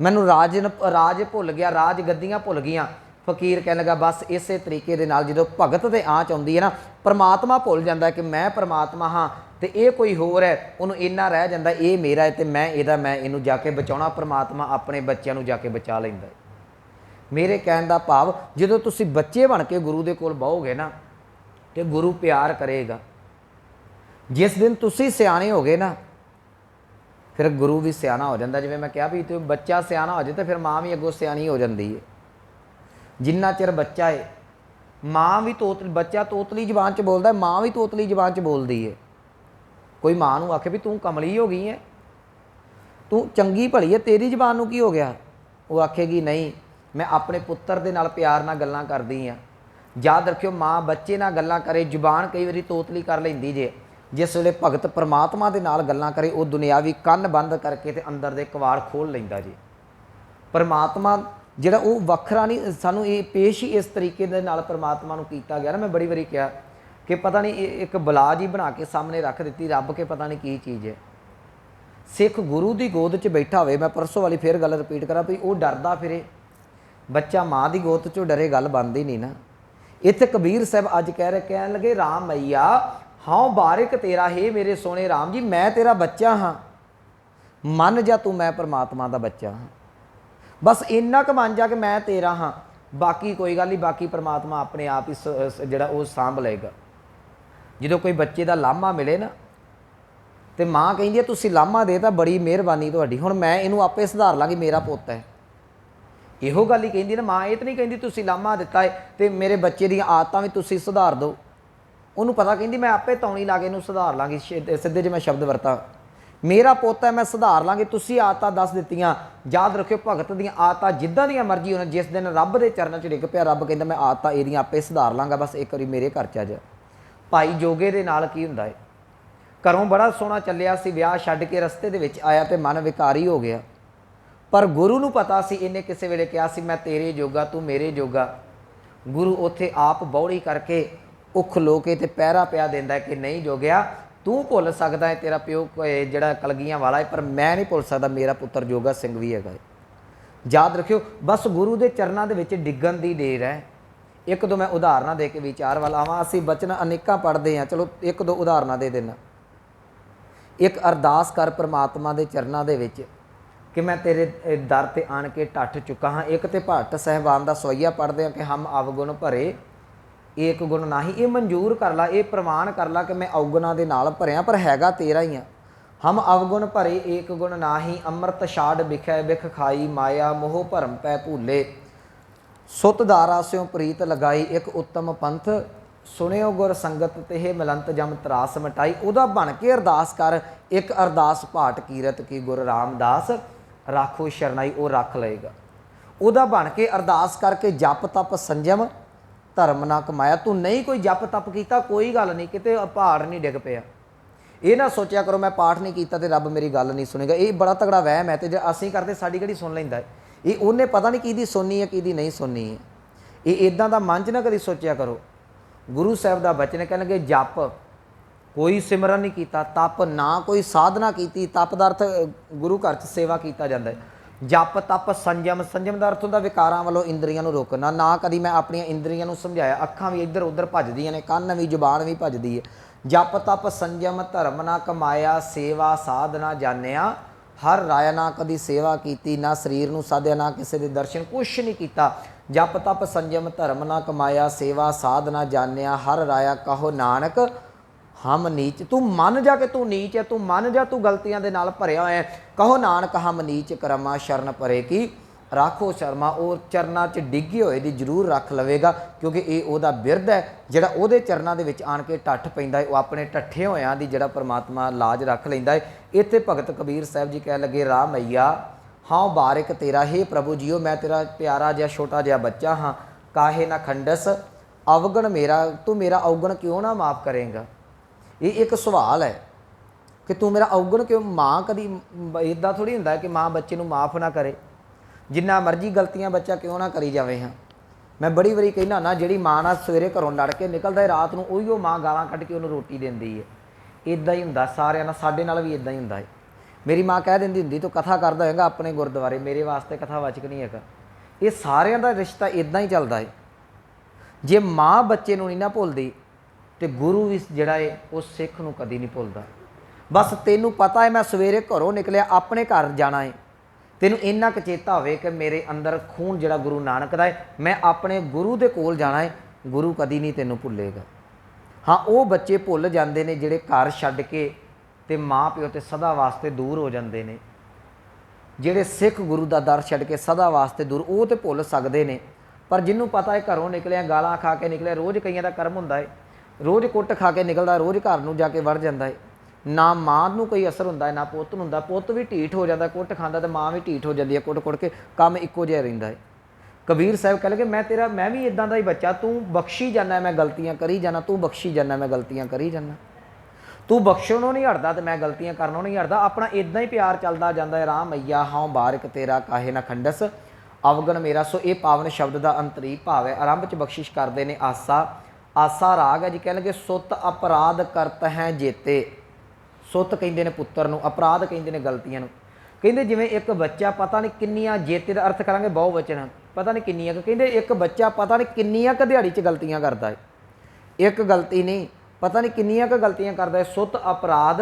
ਮੈਨੂੰ ਰਾਜ ਭੁੱਲ ਗਿਆ, ਰਾਜ ਗੱਦੀਆਂ ਭੁੱਲ ਗਈਆਂ। ਫਕੀਰ ਕਹਿਣ ਲੱਗਾ, ਬਸ ਇਸੇ ਤਰੀਕੇ ਦੇ ਨਾਲ ਜਦੋਂ ਭਗਤ ਤੇ ਆਂਚ ਆਉਂਦੀ ਹੈ ਨਾ, ਪਰਮਾਤਮਾ ਭੁੱਲ ਜਾਂਦਾ ਕਿ ਮੈਂ ਪਰਮਾਤਮਾ ਹਾਂ ਤੇ ਇਹ ਕੋਈ ਹੋਰ ਹੈ। ਉਹਨੂੰ ਇੰਨਾ ਰਹਿ ਜਾਂਦਾ ਇਹ ਮੇਰਾ ਹੈ ਤੇ ਮੈਂ ਇਹਨੂੰ ਜਾ ਕੇ ਬਚਾਉਣਾ। ਪਰਮਾਤਮਾ ਆਪਣੇ ਬੱਚਿਆਂ ਨੂੰ ਜਾ ਕੇ ਬਚਾ ਲੈਂਦਾ ਹੈ। ਮੇਰੇ ਕਹਿਣ ਦਾ ਭਾਵ, ਜਦੋਂ ਤੁਸੀਂ ਬੱਚੇ ਬਣ ਕੇ ਗੁਰੂ ਦੇ ਕੋਲ ਬਹੋਗੇ ਨਾ ਤੇ ਗੁਰੂ ਪਿਆਰ ਕਰੇਗਾ। ਜਿਸ ਦਿਨ ਤੁਸੀਂ ਸਿਆਣੇ ਹੋ ਗਏ ਨਾ, ਫਿਰ ਗੁਰੂ ਵੀ ਸਿਆਣਾ ਹੋ ਜਾਂਦਾ। ਜਿਵੇਂ ਮੈਂ ਕਿਹਾ ਵੀ ਤੇ ਬੱਚਾ ਸਿਆਣਾ ਹੋ ਜਾਏ ਤਾਂ ਫਿਰ ਮਾਂ ਵੀ ਅੱਗੋਂ ਸਿਆਣੀ ਹੋ ਜਾਂਦੀ ਹੈ। ਜਿੰਨਾ ਚਿਰ ਬੱਚਾ ਹੈ, ਮਾਂ ਵੀ ਬੱਚਾ ਤੋਤਲੀ ਜ਼ਬਾਨ 'ਚ ਬੋਲਦਾ, ਮਾਂ ਵੀ ਤੋਤਲੀ ਜ਼ਬਾਨ 'ਚ ਬੋਲਦੀ ਹੈ। ਕੋਈ ਮਾਂ ਨੂੰ ਆਖੇ ਵੀ ਤੂੰ ਕਮਲੀ ਹੋ ਗਈ ਹੈ, ਤੂੰ ਚੰਗੀ ਭਲੀ ਹੈ, ਤੇਰੀ ਜ਼ਬਾਨ ਨੂੰ ਕੀ ਹੋ ਗਿਆ, ਉਹ ਆਖੇਗੀ ਨਹੀਂ ਮੈਂ ਆਪਣੇ ਪੁੱਤਰ ਦੇ ਨਾਲ ਪਿਆਰ ਨਾਲ ਗੱਲਾਂ ਕਰਦੀ ਹਾਂ। ਯਾਦ ਰੱਖਿਓ, ਮਾਂ ਬੱਚੇ ਨਾਲ ਗੱਲਾਂ ਕਰੇ, ਜ਼ੁਬਾਨ ਕਈ ਵਾਰੀ ਤੋਤਲੀ ਕਰ ਲੈਂਦੀ ਜੇ। ਜਿਸ ਵੇਲੇ ਭਗਤ ਪਰਮਾਤਮਾ ਦੇ ਨਾਲ ਗੱਲਾਂ ਕਰੇ, ਉਹ ਦੁਨਿਆਵੀ ਕੰਨ ਬੰਦ ਕਰਕੇ ਤੇ ਅੰਦਰ ਦੇ ਕਵਾੜ ਖੋਲ੍ਹ ਲੈਂਦਾ ਜੀ। ਪਰਮਾਤਮਾ ਜਿਹੜਾ ਉਹ ਵੱਖਰਾ ਨਹੀਂ, ਸਾਨੂੰ ਇਹ ਪੇਸ਼ ਹੀ ਇਸ ਤਰੀਕੇ ਦੇ ਨਾਲ ਪਰਮਾਤਮਾ ਨੂੰ ਕੀਤਾ ਗਿਆ ਨਾ। ਮੈਂ ਬੜੀ ਵਾਰੀ ਕਿਹਾ ਕਿ ਪਤਾ ਨਹੀਂ ਇੱਕ ਬਲਾ ਜੀ ਬਣਾ ਕੇ ਸਾਹਮਣੇ ਰੱਖ ਦਿੱਤੀ ਰੱਬ, ਕੇ ਪਤਾ ਨਹੀਂ ਕੀ ਚੀਜ਼ ਹੈ। ਸਿੱਖ ਗੁਰੂ ਦੀ ਗੋਦ 'ਚ ਬੈਠਾ ਹੋਵੇ, ਮੈਂ ਪਰਸੋਂ ਵਾਲੀ ਫੇਰ ਗੱਲ ਰਿਪੀਟ ਕਰਾਂ ਵੀ ਉਹ ਡਰਦਾ ਫਿਰੇ, ਬੱਚਾ ਮਾਂ ਦੀ ਗੋਦ 'ਚੋਂ ਡਰੇ, ਗੱਲ ਬਣਦੀ ਨਹੀਂ ਨਾ। ਇੱਥੇ ਕਬੀਰ ਸਾਹਿਬ ਅੱਜ ਕਹਿਣ ਲੱਗੇ, ਰਾਮ ਮਈਆ ਹਾਂ ਬਾਰਿਕ ਤੇਰਾ, ਹੈ ਮੇਰੇ ਸੋਹਣੇ ਰਾਮ ਜੀ, ਮੈਂ ਤੇਰਾ ਬੱਚਾ ਹਾਂ, ਮੰਨ ਜਾ ਤੂੰ ਮੈਂ ਪਰਮਾਤਮਾ ਦਾ ਬੱਚਾ ਹਾਂ। बस इन्ना क मन जा कि मैं तेरा हाँ, बाकी कोई गल नहीं, बाकी परमात्मा अपने आप ही जिहड़ा वो सांभ लेगा। जो कोई बच्चे का लामा मिले ना तो माँ कहिंदी है तुसीं लामा देता बड़ी मेहरबानी तुहाडी, हुण मैं इहनूं आपे सुधार लांगी, मेरा पुत्त है। इहो गल ही कहिंदी ना माँ, ये तो नहीं कहिंदी तुसीं लामा दिता है तो मेरे बच्चे दी आदतां भी तुसीं सुधार दो। उन्होंने पता कहिंदी मैं आपे तौणी ला के इहनूं सुधार लांगी, सीधे जे मैं शब्द वरतां, मेरा पुत्त है मैं सुधार लांगी। तुसीं आदतां दस दित्तियां, याद रखियो भगत दीयां आदतां जिद्दां दीयां मर्जी होण, जिस दिन रब दे चरणों च डिग पिया रब कहंदा मैं आदतां इहदियां आपे सुधार लांगा, बस एक वारी मेरे घर च आ जा। भाई जोगे दे नाल की हुंदा है, घरों बड़ा सोहना चलिया सी, विआह छड्ड के रस्ते दे विच आया तो मन विकारी हो गया, पर गुरु नूं पता सी इन्हें किसी वेले कहा सी मैं तेरे जोगा तू मेरे जोगा। गुरु उत्थे आप बौड़ी करके उख लो के ते पैरा पिया देंदा है कि नहीं जोगिया तू भुल सकदा है, तेरा प्यो जिहड़ा कलगियां वाला है, पर मैं नहीं भुल सकदा, मेरा पुत्र जोगा सिंह भी हैगा। याद रखियो बस गुरु के चरणों के डिगन की देर है। एक दो मैं उदाहरण दे के विचार वाल आवां, असीं बचन अनेकां पढ़ते हैं, चलो एक दो उदाहरण दे देना। एक अरदास कर परमात्मा के चरणों के विच कि मैं तेरे दर ते आन के टट चुका हाँ। एक तो भट्ट साहिबान का सवैया पढ़ते हैं कि हम अवगुण भरे एक गुण नाही, ये मंजूर कर ला, ये प्रमाण कर ला कि मैं अवगुणा के नाल भरिया पर हैगा तेरा ही हाँ। हम अवगुण भरे एक गुण नाही, अमृत छाड़ बिखै बिख खाई, माया मोह भरम पै भूले, सुत दारा स्यों प्रीत लगाई, एक उत्तम पंथ सुनियो गुर संगत तेह मिलंत जम त्रास मिटाई। उदा बन के अरदास कर, एक अरदास भाट कीरत की गुर रामदास राखो शरणाई, वो रख लेगा। उदा बन के अरदास करके जप तप संजम धर्म ना कमाया। तू नहीं कोई जप तप किया कोई गल नहीं, किते पहाड़ नहीं डिग पिया। ये ना सोचा करो मैं पाठ नहीं किया तो रब मेरी गल नहीं सुनेगा, ये बड़ा तगड़ा वहम है। तो जो असीं करते साड़ी किहड़ी सुन लैंदा है, ये उन्हें पता नहीं किहदी सुननी है किहदी नहीं सुननी है। ये इदां दा मन च ना कभी सोचा करो। गुरु साहब का बचन कहणगे जप कोई सिमरन नहीं किया, तप ना कोई साधना की, तप का अर्थ गुरु घर च सेवा किया जाता है। जप तप संयम, संयम का अर्थ होंदा विकारां वालों इंद्रियां नूं रोकना। ना कभी मैं अपन इंद्रियां नूं समझाया, अखां भी इधर उधर भजदियां ने, कन्न भी जुबान भी भजदी है। जप तप संयम धर्म ना कमाया, सेवा साधना जानिया हर राया, ना कभी सेवा की, ना शरीर नूं साधिया, ना किसी के दर्शन, कुछ नहीं किया। जप तप संयम धर्म ना कमाया, सेवा साधना जानिया हर राया, कहो नानक हम नीच। तू मन जा के तू नीच है, तू मन जा तू गलतियां दे नाल भरिया होया है। कहो नानक हम नीच करमा, शरण परे की राखो शर्मा। और चरना च डिगे होए दी जरूर रख लवेगा, क्योंकि ये उहदा बिरद है जिहड़ा उहदे चरना दे विच आण के टठ पैंदा है। वो अपने टठे होयां दी जिहड़ा परमात्मा लाज रख लैंदा है। इत्थे भगत कबीर साहब जी कह लगे, राह मैया हाँ बारिक तेरा, हे प्रभु जीओ मैं तेरा प्यारा जिहा छोटा जिहा बच्चा हाँ, काहे ना खंडस अवगण मेरा, तू मेरा अवगण क्यों ना माफ़ करेगा। ये एक सवाल है कि तू मेरा अवगण क्यों। माँ कभी इदा थोड़ी होंदा है कि माँ बच्चे नूं माफ़ ना करे, जिन्ना मर्जी गलतियां बच्चा क्यों ना करी जावे। हाँ मैं बड़ी बारी कहना ना, जिहड़ी माँ नाल सवेरे घरों लड़ के निकलदा है रात नूं उहिओ माँ गालां कढ के उहनूं रोटी दिंदी है। इदां ही हुंदा सारिआं नाल, साडे नाल भी इदां ही हुंदा है। मेरी माँ कह दिंदी हुंदी तूं कथा करदा होएगा अपने गुरद्वारे, मेरे वास्ते कथावाचक नहीं हैगा। ये सारिआं दा रिश्ता इदां ही चलदा है। जे माँ बच्चे नूं नहीं ना भुलदी तो गुरु भी जिहड़ा है वो सिख नूं कदी नहीं भुलदा। बस तैनूं पता है मैं सवेरे घरों निकलिया अपने घर जाना है, तैनूं इन्ना क चेता होवे कि मेरे अंदर खून जिहड़ा गुरु नानक दा है, मैं अपने गुरु दे कोल जाना है, गुरु कदी नहीं तैनूं भुल्लेगा। हाँ वो बच्चे भुल जाते हैं जिहड़े घर छड्ड के ते माँ प्यो ते सदा वास्ते दूर हो जाते हैं। जिहड़े सिख गुरु का दर छड्ड के सदा वास्ते दूर, वो तो भुल सकते हैं। पर जिन्हों पता है घरों निकलिया गालां खा के निकलिया, रोज़ कईयां दा कर्म हुंदा है, रोज़ कुट खा के निकलदा, रोज़ घर नूं जाके वड़ जाता है। ना माँ नूं कोई असर हुंदा है ना पुत्त नूं हुंदा। पुत्त भी ढीठ हो जाता कुट खांदा, तो माँ भी ढीठ हो जाती है कुट कुट के, काम इक्को जिहा रहिंदा है। कबीर साहब कह लगे मैं भी इदां दा ही बच्चा, तू बख्शी जाना मैं गलतियां करी जाना, तू बख्शी जाना मैं गलतियां करी जाना, तू बख्शणों नहीं हटदा तो मैं गलतियां करनों नहीं हटदा। अपना इदां ही प्यार चलदा जांदा है। राम मैया हाँ बारिक तेरा, काहे ना खंडस अवगण मेरा। सो ये पावन शब्द का अंतरीप भाव है। आरंभ च बख्शिश करते हैं आसा, आसा राग है जी। कह लगे सुत अपराध करत हैं जेते, सुत कहिंदे ने पुत्तर नूं, अपराध कहिंदे ने गलतियां नूं। कहिंदे जिवें एक बच्चा पता नहीं किन्नियां, जेते का अर्थ करांगे बहुवचन, पता नहीं किन्नियां, कहिंदे एक बच्चा पता नहीं किन्नियां क दिहाड़ी च गलतियां करता है। एक गलती नहीं, पता नहीं किन्नियां क गलतियां करता है। सुत अपराध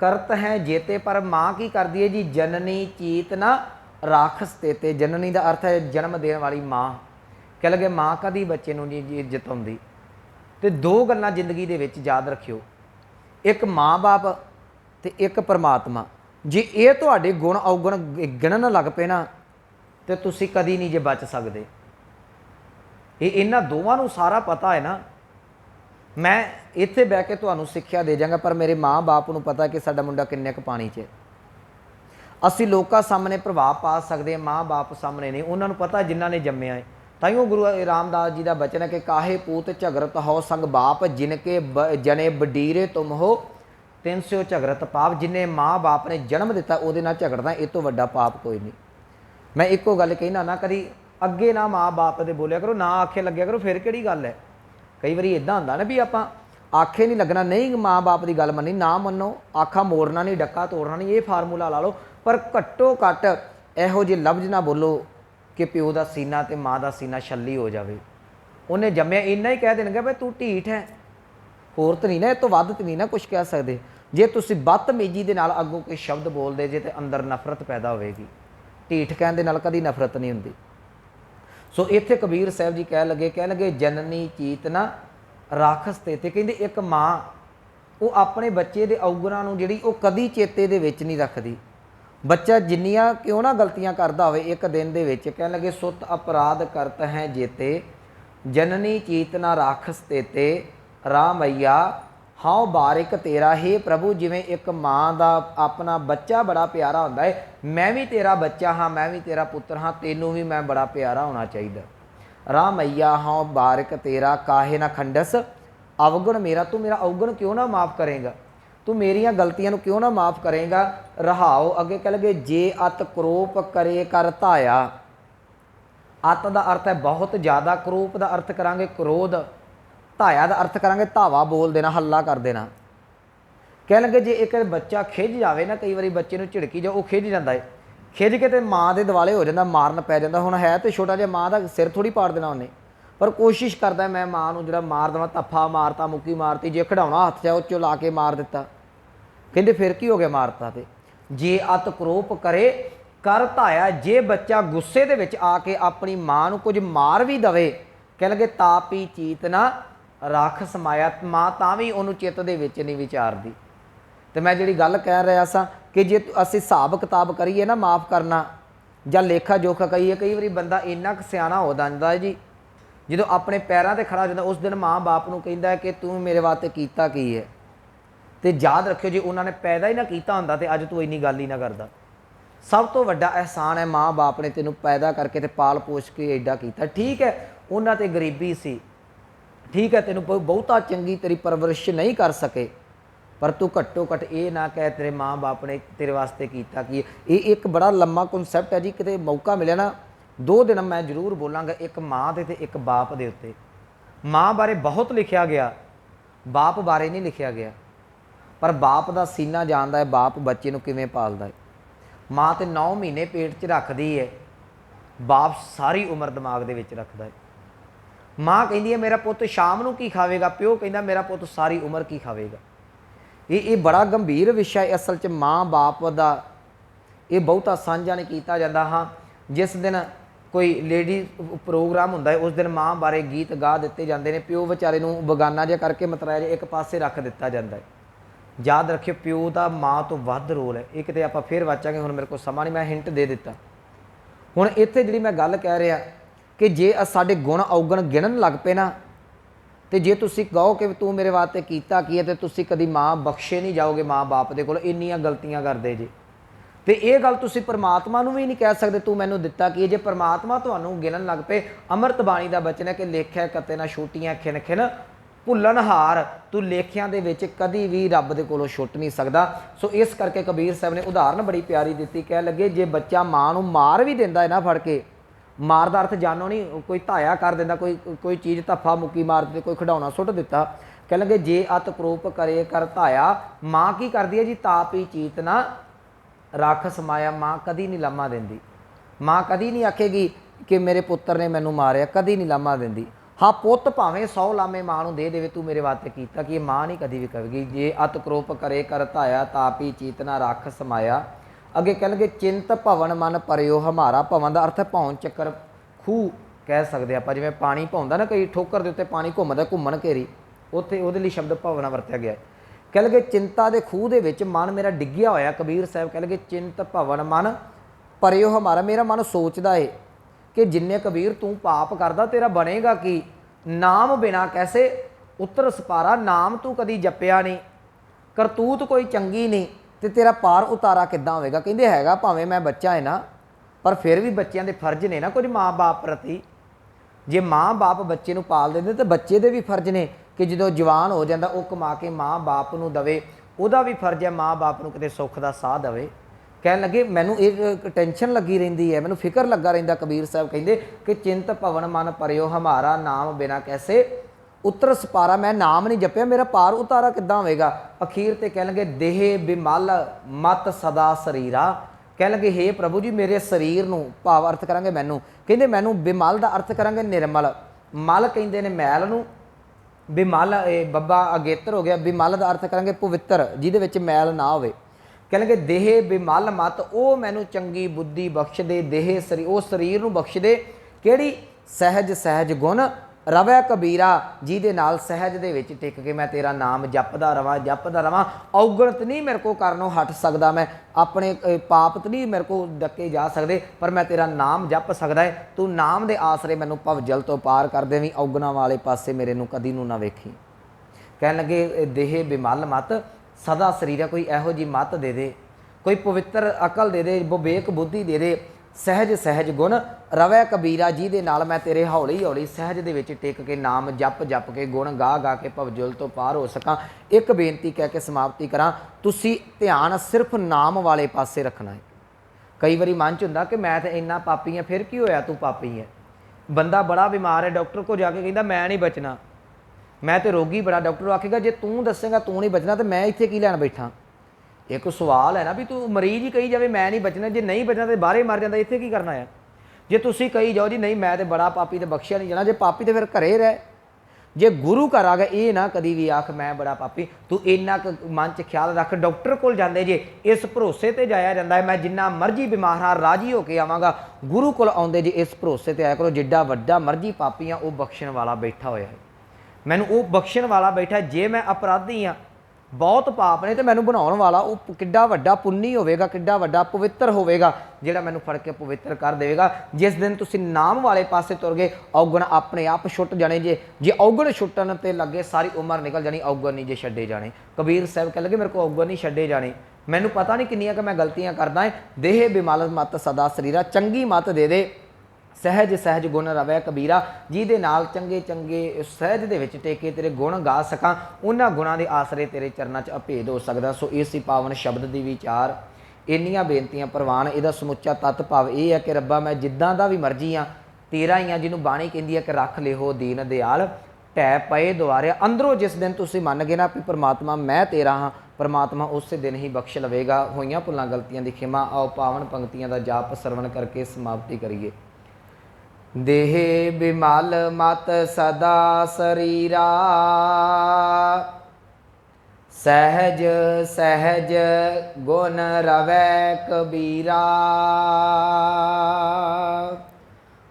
करत हैं जेते, पर माँ की करदी है जी जननी चीत ना राखस ते जननी का अर्थ है जन्म देने वाली माँ। कह लगे माँ कभी बच्चे नूं नहीं इज्जत आउंदी। तो दो गल्लां जिंदगी दे विच याद रखियो, एक माँ बाप ते एक परमात्मा। जे ये तुहाडे गुण अवगुण गिणन लग पे ना तो तुसीं कदी नहीं जे बच सकदे। ये इन्हां दोवां नूं सारा पता है ना। मैं इत्थे बह के तुहानूं सिक्ख्या दे जांगा, पर मेरे माँ बाप नूं पता कि साडा मुंडा किन्ने क पानी 'च। असीं लोकां सामने प्रभाव पा सकदे, माँ बाप सामने नहीं। उन्हां नूं पता जिन्हां ने जम्मिया है। ताइयों गुरु रामदास जी का बचन है कि काहे पूत झगड़त हो संग बाप, जिनके जने बडीरे तुम हो तिन स्यो झगड़त पाप। जिन्हें माँ बाप ने जन्म दिता उहदे नाल झगड़ना इस तो वड्डा पाप कोई नहीं। मैं इक्को गल कहना ना, कभी अगे ना माँ बाप दे बोलिया करो, ना आखे लग्या करो, फिर किहड़ी गल है। कई बार इदां हुंदा ना भी आपां आखे नहीं लगना, नहीं माँ बाप की गल मनी ना मनो, आखा मोड़ना नहीं, डक्का तोड़ना नहीं, ये फार्मूला ला लो। पर घट्टो घट्ट इहो जे लफ्ज़ ना बोलो कि प्यो का सीना तो माँ का सीना छली हो जाए। उन्हें जम्मिया इन्ना ही कह देंगे भाई तू ढीठ है, होर तो नहीं ना, इस तो वध तो नहीं ना कुछ कह सकते। जे तुसीं बदतमीजी दे नाल अगों कोई शब्द बोलते जे तो अंदर नफरत पैदा होएगी। ढीठ कहण दे नाल कदी नफरत नहीं हुंदी। सो इत्थे कबीर साहब जी कह लगे जननी चीतना राखस ते कहंदे एक माँ वो अपने बच्चे के अवगुणां नूं जिहड़ी वो कदी चेते दे विच नहीं रखदी। बच्चा जिन्नियां क्यों ना गलतियां करदा होवे एक दिन दे विच कह लगे सुत अपराध करत हैं जेते, जननी चीतना राखस तेते, रामैया हाँ बारिक तेरा। हे प्रभु जिवें एक माँ का अपना बच्चा बड़ा प्यारा होंदा है, मैं भी तेरा बच्चा हाँ, मैं भी तेरा पुत्र हाँ, तेनों भी मैं बड़ा प्यारा होना चाहिए। रामैया हाँ बारिक तेरा, काहे ना खंडस अवगुण मेरा। तू मेरा अवगुण क्यों ना माफ़ करेगा, तू मेरिया गलतियां क्यों ना माफ़ करेगा। रहाओ अगे कह लगे जे अत क्रोप करे कर धाया। अत का अर्थ है बहुत ज़्यादा, क्रोप का अर्थ करांगे क्रोध, धाया का अर्थ करांगे धावा बोल देना, हल्ला कर देना। कह लगे जे एक बच्चा खिज जाए ना, कई बार बच्चे झिड़की जाओ, वो खिज जाता है, खिज के तो माँ के दिवाले हो जाता, मारन पै जाता। हुण है तो छोटा जिहा, माँ का सिर थोड़ी पाड़ देना उन्हें, पर कोशिश करता मैं माँ को जो मार देवां, धफ्फा मारता, मुक्की मारती, जे खिडौना हथ च उस ला के मार दिता, कहते फिर की हो गया मारता। तो जे अत क्रोप करे कर धाया, जे बच्चा गुस्से दे विच आके अपनी माँ को कुछ मार भी दवे, कह लगे तापी चीतना रख समाया, माँ तां भी उन्होंने चित्त दे विच नहीं विचारदी। तो मैं जिहड़ी गल कह रहा सा कि जे असीं हिसाब किताब करिए ना माफ़ करना जां लेखा जोखा करिए, कई बार बंदा इन्ना क सियाना हो जाता है जी, जो अपने पैरों ते खड़ा हो जाता उस दिन माँ बाप को कहता है कि तू मेरे वास्ते कीता की है। तो याद रखियो जी उन्होंने पैदा ही ना किया होंदा तो अज तू इन्नी गल ही ना करदा। सब तो वड्डा एहसान है माँ बाप ने तेनों पैदा करके ते पाल पोष के एडा किया। ठीक है उन्हां ते गरीबी सी, ठीक है तेनों बहुता चंगी तेरी परवरिश नहीं कर सके, पर तू घट्टो घट ये ना कह तेरे माँ बाप ने तेरे वास्ते किया कि ये एक बड़ा लम्मा कॉन्सैप्ट है जी। किते मौका मिले ना 2 दिन मैं जरूर बोलांगा एक माँ दे ते एक बाप दे उत्ते। माँ बारे बहुत लिखा गया, बाप बारे नहीं लिखा गया, पर बाप का सीना जानता है बाप बच्चे को किवें पालदा है। माँ तो 9 महीने पेट च रखदी है, बाप सारी उम्र दिमाग दे विच रखदा है। माँ कहती है मेरा पुत शाम को की खावेगा, प्यो कहता मेरा पुत सारी उम्र की खावेगा। ये बड़ा गंभीर विषय असल च माँ बाप का ये बहुता साझा नहीं किया जाता। हाँ जिस दिन कोई लेडी प्रोग्राम होंदा है उस दिन माँ बारे गीत गा दिते जाते हैं, प्यो विचारे नूं बगाना जिहा करके मतलब एक पासे रख दिता जाता है। याद रखियो प्यो का माँ तो वध रोल है। एक तो आप फिर वाचांगे, हुण मेरे को समा नहीं, मैं हिंट दे दिता। हुण इत्थे जिहड़ी मैं गल कह रहा कि जे साडे गुण अवगुण गिणन लग पे ना, तो जे तुसीं कहो कि तू मेरे वास्ते कीता की है, तो तुसीं कदी माँ बख्शे नहीं जाओगे माँ बाप दे कोल, इन्नियां गलतियां करदे जे। तो ये गल तुसीं परमात्मा नूं भी नहीं कह सकते तू मैनूं दिता की। जे परमात्मा तुहानूं गिणन लग पे, अमृत बाणी का बचन है कि लेख्या कते ना छुटियां खिन खिन भुल्लनहार, तू लेखियां दे विच कदी भी रब दे कोलों छुट नहीं सकदा। सो इस करके कबीर साहब ने उदाहरण बड़ी प्यारी दी, कह लगे जे बच्चा माँ नूं मार भी दिंदा है ना फड़ के, मार दा अर्थ जानो नहीं कोई धाया कर दिंदा, कोई चीज़ धफ्फा मुक्की मार दी, कोई खिडौना सुट दिता, कह लगे जे अत क्रोप करे कर धाया। माँ की करदी है जी ताप ही चीतना रख समाया। माँ कदी नहीं लामा देंदी, माँ कदी नहीं आखेगी कि मेरे पुत्र ने मैनू मारिया, कदी नहीं लामा देंदी। हाँ पुत भावें 100 लामे माँ नूं दे देवे तू मेरे वास्ते कीता कि माँ नहीं कदी भी कहेगी जे अत क्रोप करे कर धाया तापी चीतना रख समाया। अगे कह लगे चिंत भवन मन परियो हमारा। भवन का अर्थ है भौन चक्कर खूह कह सकते आप, जिवें पानी भौंदा ना कई ठोकर के उत्ते पानी घूमदा घूमन घेरी, उत्थे उहदे लई शब्द भवना वरत्या गया है। कह लगे चिंता के खूह दे विच मन मेरा डिग्गिया होया। कबीर साहब कह लगे चिंत भवन मन परियो हमारा, मेरा मन सोचता है कि जिन्ने कबीर तू पाप करदा तेरा बनेगा कि, नाम बिना कैसे उतर सपारा, नाम तू कदी जपिया नहीं, करतूत कोई चंगी नहीं, तो तेरा पार उतारा किद्दां होवेगा। कहंदे हैगा भावें मैं बच्चा है ना, पर फिर भी बच्चों के फर्ज ने ना कुछ माँ बाप प्रति। जे माँ बाप बच्चे नूं पाल देंदे तो बच्चे दे भी फर्ज ने कि जो जवान हो जाता वह कमा के माँ बाप नूं दवे, उहदा भी फर्ज है माँ बाप नूं किते सुख दा साह दवे। कह लगे मैनू एक टेंशन लगी रहिंदी है, मैनू फिक्र लगा रहिंदा। कबीर साहब कहंदे कि चिंत भवन मन परियो हमारा, नाम बिना कैसे उतर सपारा, मैं नाम नहीं जपिया मेरा पार उतारा किद्दां होवेगा। अखीर ते कह लगे देह बिमल मत सदा शरीरा। कह लगे हे प्रभु जी मेरे शरीर नूं, भाव अर्थ करांगे मैनू, कहंदे मैनू बिमल दा अर्थ करांगे निर्मल, मल कहंदे ने मैल नूं, बिमल बब्बा अगेतर हो गया, बिमल का अर्थ करांगे पवित्र जिहदे विच मैल ना होवे। कह लगे देह बिमल मत, ओ मैनू चंगी बुद्धि बख्श दे, देह शरीर ओ शरीर नूं बख्श दे, किहड़ी सहज सहज गुण रवै कबीरा, जिहदे नाल सहज दे विच टिक के मैं तेरा नाम जपदा रवां। औगणत नहीं मेरे को करनों हट सकदा, मैं अपने पाप तो नहीं मेरे को डके जा सकते, पर मैं तेरा नाम जप सकदा है। तू नाम दे आसरे मैनू भवजल तो पार कर देवीं, औगणा वाले पासे मेरे नूं कदी नूं ना वेखी। कह लगे देह बिमल मत सदा शरीर, कोई इहो जी मत दे दे, कोई पवित्र अकल दे दे, विवेक बुद्धि दे दे, सहज सहज गुण रवै कबीरा, जिहदे नाल मैं तेरे हौली हौली सहज दे विच टिक के नाम जप जप के गुण गा गा के भवजुल तो पार हो सकां। एक बेनती कह के समाप्ति करां, तुसीं ध्यान सिर्फ नाम वाले पासे रखना है। कई बारी मन च हुंदा कि मैं तो इन्ना पापी हाँ, फिर की होया तू पापी है। बंदा बड़ा बीमार है, डॉक्टर को जाके कहंदा मैं नहीं बचना, मैं तो रोगी बड़ा, डॉक्टर आखेगा जे तू दसेगा तू नहीं बचना तो मैं इत्थे की लैन बैठा। एक सवाल है ना भी तू मरीज ही कही जाए मैं नहीं बचना, जे नहीं बचना तो बाहर ही मर जाता, इत्थे की करना है। जे तुसी कही जाओ जी नहीं मैं तो बड़ा पापी तो बख्शिया नहीं जाना, जे पापी तो फिर घरे रह, जे गुरु घर आ गया ये ना कभी भी आख मैं बड़ा पापी। तू इन्ना मन च ख्याल रख, डॉक्टर को जाते जे इस भरोसे ते जाया जाता है मैं जिन्ना मर्जी बीमार हाँ राजी होकर आवागा, गुरु को आउंदे जे इस भरोसे ते आया करो जिड्डा वड्डा मर्जी पापी हाँ वो बख्शण वाला बैठा होया है, मैनू वो बख्शण वाला बैठा। जे मैं अपराधी हाँ बहुत पाप ने तो मैनू बनाउण वाला वो किड्डा वड्डा पुन्नी होवेगा, किड्डा वड्डा पवित्र होवेगा, जिहड़ा मैनू फड़ के पवित्र कर देवेगा। जिस दिन तुसीं नाम वाले पासे तुर गए औगण अपने आप छुट जाने, जे औगण छुट्टन ते लगे सारी उम्र निकल जानी, औगण नहीं जे छड्डे जाने। कबीर साहब कह लगे मेरे को औगण नहीं छड्डे जाने, मैनू पता नहीं किन्नियां कि मैं गलतियां करदा है। देह बिमल मत सदा शरीरा, चंगी मत दे दे, सहज सहज गुण रवै कबीरा, जिहदे नाल चंगे चंगे सहज दे विच टेके तेरे गुण गा सकां, उन्हां गुणां दे आसरे तेरे चरनां च अभेद हो सकदा। सो इस पावन शब्द दी विचार इन्नियां बेनतियां प्रवान, इहदा समुच्चा तत्त भाव यह है कि रब्बा मैं जिद्दां दा भी मर्जी हाँ तेरा ही हाँ, जिन्होंने बाणी कहती है कि रख लिहो दीन दयाल ढै पए दुआरे। अंदरों जिस दिन तुसीं मन गए ना भी परमात्मा मैं तेरा हाँ, परमात्मा उस दिन ही बख्श लवेगा। होइयां भुल्लां गलतियां दी खिमा। आओ पावन पंक्तियां दा जाप सरवण करके समाप्ति करिए। देह बिमल मत सदा शरीरा, सहज सहज गुण रवै कबीरा।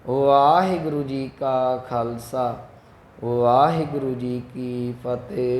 वाहिगुरु जी का खालसा, वाहिगुरु जी की फतेह।